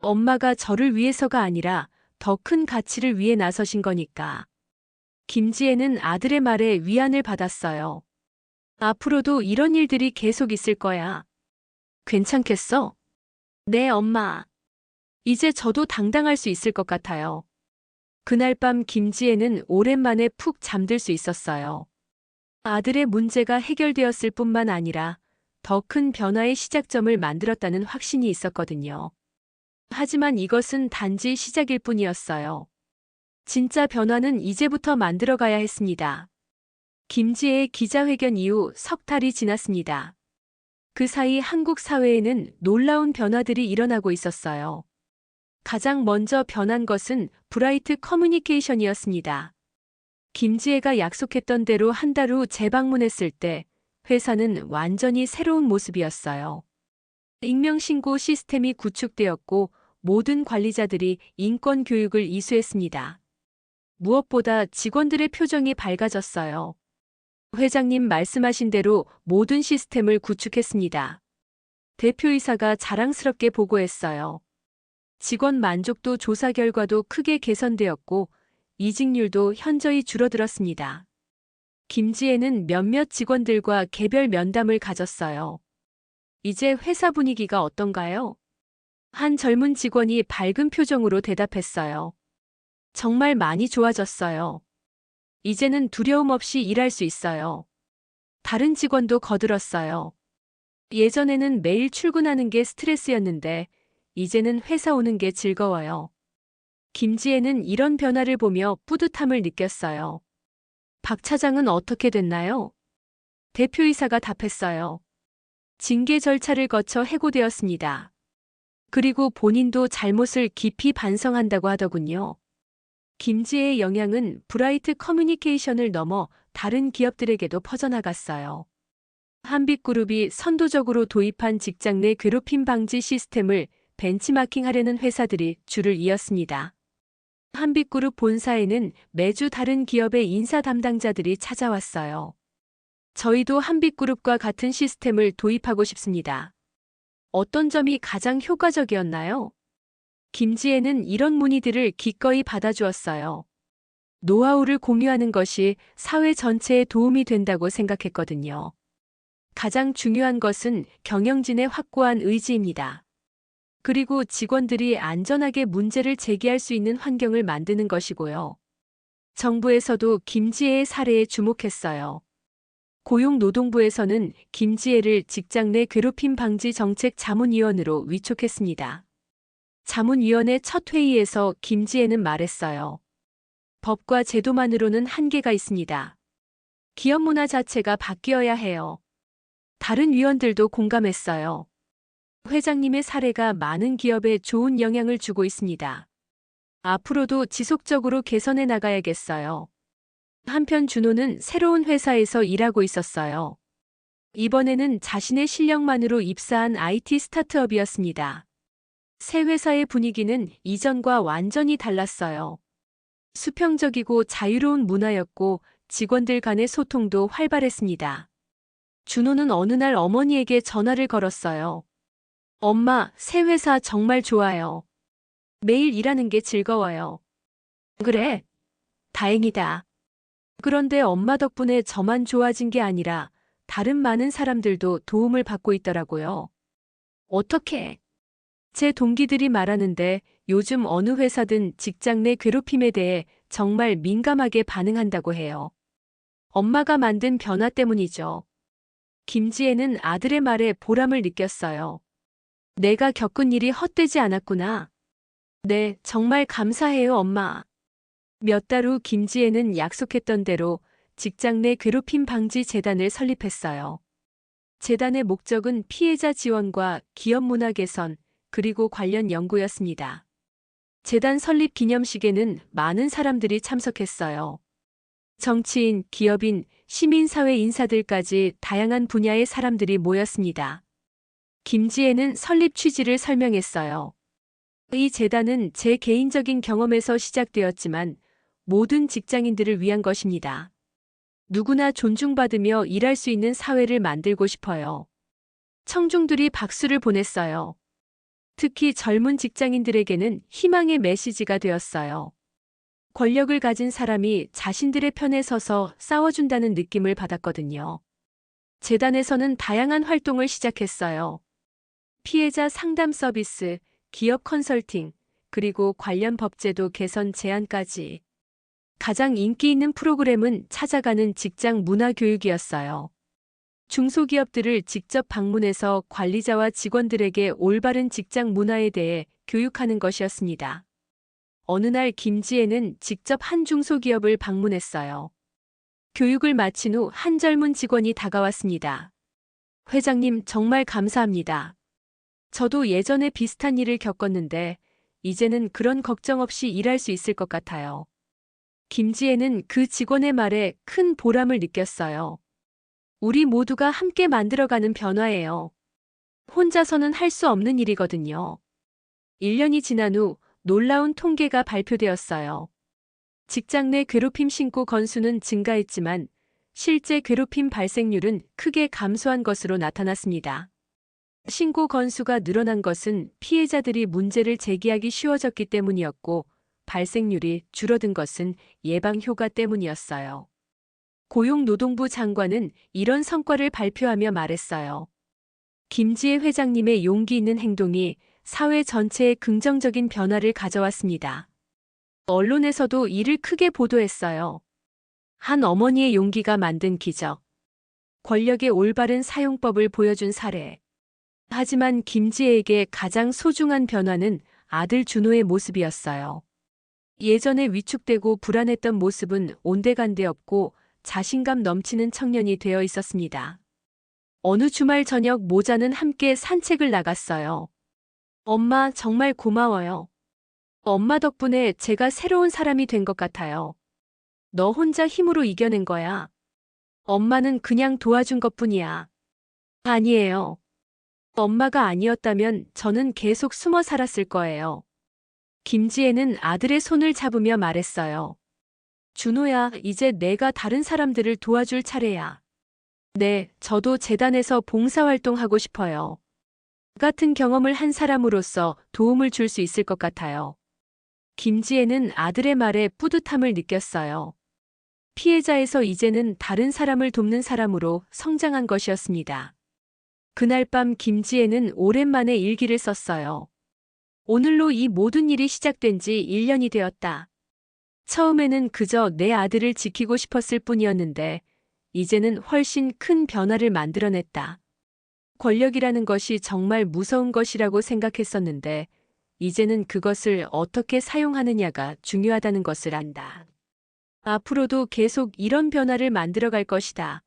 Speaker 1: 엄마가 저를 위해서가 아니라 더 큰 가치를 위해 나서신 거니까. 김지혜는 아들의 말에 위안을 받았어요. 앞으로도 이런 일들이 계속 있을 거야. 괜찮겠어? 네, 엄마. 이제 저도 당당할 수 있을 것 같아요. 그날 밤 김지혜는 오랜만에 푹 잠들 수 있었어요. 아들의 문제가 해결되었을 뿐만 아니라 더 큰 변화의 시작점을 만들었다는 확신이 있었거든요. 하지만 이것은 단지 시작일 뿐이었어요. 진짜 변화는 이제부터 만들어가야 했습니다. 김지혜의 기자회견 이후 석 달이 지났습니다. 그 사이 한국 사회에는 놀라운 변화들이 일어나고 있었어요. 가장 먼저 변한 것은 브라이트 커뮤니케이션이었습니다. 김지혜가 약속했던 대로 한 달 후 재방문했을 때 회사는 완전히 새로운 모습이었어요. 익명신고 시스템이 구축되었고 모든 관리자들이 인권 교육을 이수했습니다. 무엇보다 직원들의 표정이 밝아졌어요. 회장님 말씀하신 대로 모든 시스템을 구축했습니다. 대표이사가 자랑스럽게 보고했어요. 직원 만족도 조사 결과도 크게 개선되었고 이직률도 현저히 줄어들었습니다. 김지혜는 몇몇 직원들과 개별 면담을 가졌어요. 이제 회사 분위기가 어떤가요? 한 젊은 직원이 밝은 표정으로 대답했어요. 정말 많이 좋아졌어요. 이제는 두려움 없이 일할 수 있어요. 다른 직원도 거들었어요. 예전에는 매일 출근하는 게 스트레스였는데 이제는 회사 오는 게 즐거워요. 김지혜는 이런 변화를 보며 뿌듯함을 느꼈어요. 박 차장은 어떻게 됐나요? 대표이사가 답했어요. 징계 절차를 거쳐 해고되었습니다. 그리고 본인도 잘못을 깊이 반성한다고 하더군요. 김지혜의 영향은 브라이트 커뮤니케이션을 넘어 다른 기업들에게도 퍼져나갔어요. 한빛그룹이 선도적으로 도입한 직장 내 괴롭힘 방지 시스템을 벤치마킹하려는 회사들이 줄을 이었습니다. 한빛그룹 본사에는 매주 다른 기업의 인사 담당자들이 찾아왔어요. 저희도 한빛그룹과 같은 시스템을 도입하고 싶습니다. 어떤 점이 가장 효과적이었나요? 김지혜는 이런 문의들을 기꺼이 받아주었어요. 노하우를 공유하는 것이 사회 전체에 도움이 된다고 생각했거든요. 가장 중요한 것은 경영진의 확고한 의지입니다. 그리고 직원들이 안전하게 문제를 제기할 수 있는 환경을 만드는 것이고요. 정부에서도 김지혜의 사례에 주목했어요. 고용노동부에서는 김지혜를 직장 내 괴롭힘 방지 정책 자문위원으로 위촉했습니다. 자문위원회 첫 회의에서 김지혜는 말했어요. 법과 제도만으로는 한계가 있습니다. 기업 문화 자체가 바뀌어야 해요. 다른 위원들도 공감했어요. 회장님의 사례가 많은 기업에 좋은 영향을 주고 있습니다. 앞으로도 지속적으로 개선해 나가야겠어요. 한편 준호는 새로운 회사에서 일하고 있었어요. 이번에는 자신의 실력만으로 입사한 IT 스타트업이었습니다. 새 회사의 분위기는 이전과 완전히 달랐어요. 수평적이고 자유로운 문화였고 직원들 간의 소통도 활발했습니다. 준호는 어느 날 어머니에게 전화를 걸었어요. 엄마, 새 회사 정말 좋아요. 매일 일하는 게 즐거워요. 그래? 다행이다. 그런데 엄마 덕분에 저만 좋아진 게 아니라 다른 많은 사람들도 도움을 받고 있더라고요. 어떻게? 제 동기들이 말하는데 요즘 어느 회사든 직장 내 괴롭힘에 대해 정말 민감하게 반응한다고 해요. 엄마가 만든 변화 때문이죠. 김지혜는 아들의 말에 보람을 느꼈어요. 내가 겪은 일이 헛되지 않았구나. 네, 정말 감사해요, 엄마. 몇 달 후 김지혜는 약속했던 대로 직장 내 괴롭힘 방지 재단을 설립했어요. 재단의 목적은 피해자 지원과 기업 문화 개선, 그리고 관련 연구였습니다. 재단 설립 기념식에는 많은 사람들이 참석했어요. 정치인, 기업인, 시민사회 인사들까지 다양한 분야의 사람들이 모였습니다. 김지혜는 설립 취지를 설명했어요. 이 재단은 제 개인적인 경험에서 시작되었지만 모든 직장인들을 위한 것입니다. 누구나 존중받으며 일할 수 있는 사회를 만들고 싶어요. 청중들이 박수를 보냈어요. 특히 젊은 직장인들에게는 희망의 메시지가 되었어요. 권력을 가진 사람이 자신들의 편에 서서 싸워준다는 느낌을 받았거든요. 재단에서는 다양한 활동을 시작했어요. 피해자 상담 서비스, 기업 컨설팅, 그리고 관련 법제도 개선 제안까지. 가장 인기 있는 프로그램은 찾아가는 직장 문화 교육이었어요. 중소기업들을 직접 방문해서 관리자와 직원들에게 올바른 직장 문화에 대해 교육하는 것이었습니다. 어느 날 김지혜는 직접 한 중소기업을 방문했어요. 교육을 마친 후 한 젊은 직원이 다가왔습니다. 회장님, 정말 감사합니다. 저도 예전에 비슷한 일을 겪었는데 이제는 그런 걱정 없이 일할 수 있을 것 같아요. 김지혜는 그 직원의 말에 큰 보람을 느꼈어요. 우리 모두가 함께 만들어가는 변화예요. 혼자서는 할 수 없는 일이거든요. 1년이 지난 후 놀라운 통계가 발표되었어요. 직장 내 괴롭힘 신고 건수는 증가했지만 실제 괴롭힘 발생률은 크게 감소한 것으로 나타났습니다. 신고 건수가 늘어난 것은 피해자들이 문제를 제기하기 쉬워졌기 때문이었고, 발생률이 줄어든 것은 예방 효과 때문이었어요. 고용노동부 장관은 이런 성과를 발표하며 말했어요. 김지혜 회장님의 용기 있는 행동이 사회 전체에 긍정적인 변화를 가져왔습니다. 언론에서도 이를 크게 보도했어요. 한 어머니의 용기가 만든 기적. 권력의 올바른 사용법을 보여준 사례. 하지만 김지혜에게 가장 소중한 변화는 아들 준호의 모습이었어요. 예전에 위축되고 불안했던 모습은 온데간데 없고 자신감 넘치는 청년이 되어 있었습니다. 어느 주말 저녁 모자는 함께 산책을 나갔어요. 엄마, 정말 고마워요. 엄마 덕분에 제가 새로운 사람이 된 것 같아요. 너 혼자 힘으로 이겨낸 거야. 엄마는 그냥 도와준 것뿐이야. 아니에요. 엄마가 아니었다면 저는 계속 숨어 살았을 거예요. 김지혜는 아들의 손을 잡으며 말했어요. 준호야, 이제 내가 다른 사람들을 도와줄 차례야. 네, 저도 재단에서 봉사활동하고 싶어요. 같은 경험을 한 사람으로서 도움을 줄 수 있을 것 같아요. 김지혜는 아들의 말에 뿌듯함을 느꼈어요. 피해자에서 이제는 다른 사람을 돕는 사람으로 성장한 것이었습니다. 그날 밤 김지혜는 오랜만에 일기를 썼어요. 오늘로 이 모든 일이 시작된 지 1년이 되었다. 처음에는 그저 내 아들을 지키고 싶었을 뿐이었는데 이제는 훨씬 큰 변화를 만들어냈다. 권력이라는 것이 정말 무서운 것이라고 생각했었는데 이제는 그것을 어떻게 사용하느냐가 중요하다는 것을 안다. 앞으로도 계속 이런 변화를 만들어갈 것이다.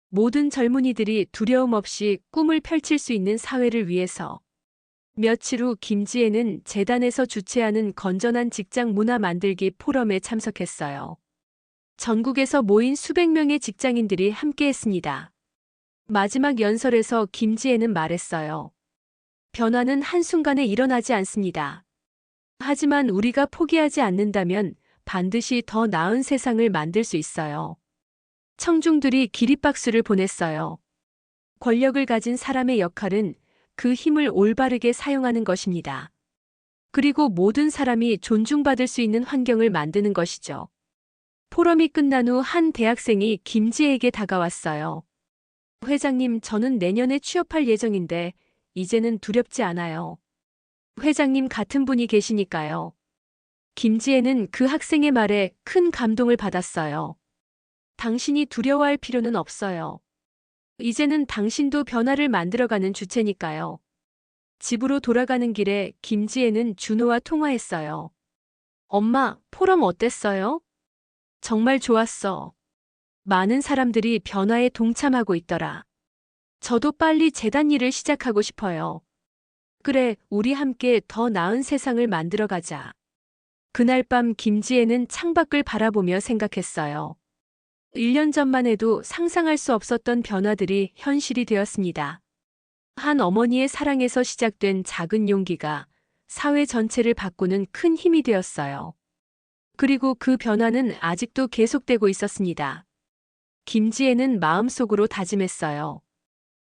Speaker 1: 모든 젊은이들이 두려움 없이 꿈을 펼칠 수 있는 사회를 위해서. 며칠 후 김지혜는 재단에서 주최하는 건전한 직장 문화 만들기 포럼에 참석했어요. 전국에서 모인 수백 명의 직장인들이 함께했습니다. 마지막 연설에서 김지혜는 말했어요. 변화는 한순간에 일어나지 않습니다. 하지만 우리가 포기하지 않는다면 반드시 더 나은 세상을 만들 수 있어요. 청중들이 기립박수를 보냈어요. 권력을 가진 사람의 역할은 그 힘을 올바르게 사용하는 것입니다. 그리고 모든 사람이 존중받을 수 있는 환경을 만드는 것이죠. 포럼이 끝난 후 한 대학생이 김지혜에게 다가왔어요. 회장님, 저는 내년에 취업할 예정인데 이제는 두렵지 않아요. 회장님 같은 분이 계시니까요. 김지혜는 그 학생의 말에 큰 감동을 받았어요. 당신이 두려워할 필요는 없어요. 이제는 당신도 변화를 만들어가는 주체니까요. 집으로 돌아가는 길에 김지혜는 준호와 통화했어요. 엄마, 포럼 어땠어요? 정말 좋았어. 많은 사람들이 변화에 동참하고 있더라. 저도 빨리 재단 일을 시작하고 싶어요. 그래, 우리 함께 더 나은 세상을 만들어 가자. 그날 밤 김지혜는 창밖을 바라보며 생각했어요. 1년 전만 해도 상상할 수 없었던 변화들이 현실이 되었습니다. 한 어머니의 사랑에서 시작된 작은 용기가 사회 전체를 바꾸는 큰 힘이 되었어요. 그리고 그 변화는 아직도 계속되고 있었습니다. 김지혜는 마음속으로 다짐했어요.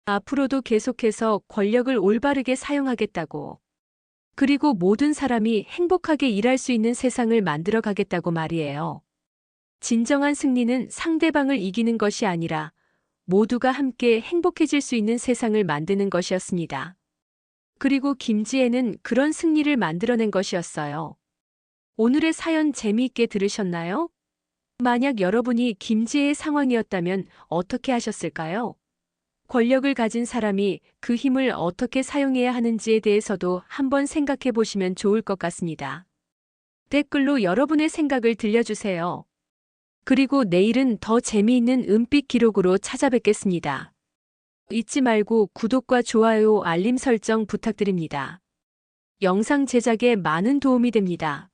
Speaker 1: 앞으로도 계속해서 권력을 올바르게 사용하겠다고. 그리고 모든 사람이 행복하게 일할 수 있는 세상을 만들어 가겠다고 말이에요. 진정한 승리는 상대방을 이기는 것이 아니라 모두가 함께 행복해질 수 있는 세상을 만드는 것이었습니다. 그리고 김지혜는 그런 승리를 만들어낸 것이었어요. 오늘의 사연 재미있게 들으셨나요? 만약 여러분이 김지혜의 상황이었다면 어떻게 하셨을까요? 권력을 가진 사람이 그 힘을 어떻게 사용해야 하는지에 대해서도 한번 생각해 보시면 좋을 것 같습니다. 댓글로 여러분의 생각을 들려주세요. 그리고 내일은 더 재미있는 은빛 기록으로 찾아뵙겠습니다. 잊지 말고 구독과 좋아요, 알림 설정 부탁드립니다. 영상 제작에 많은 도움이 됩니다.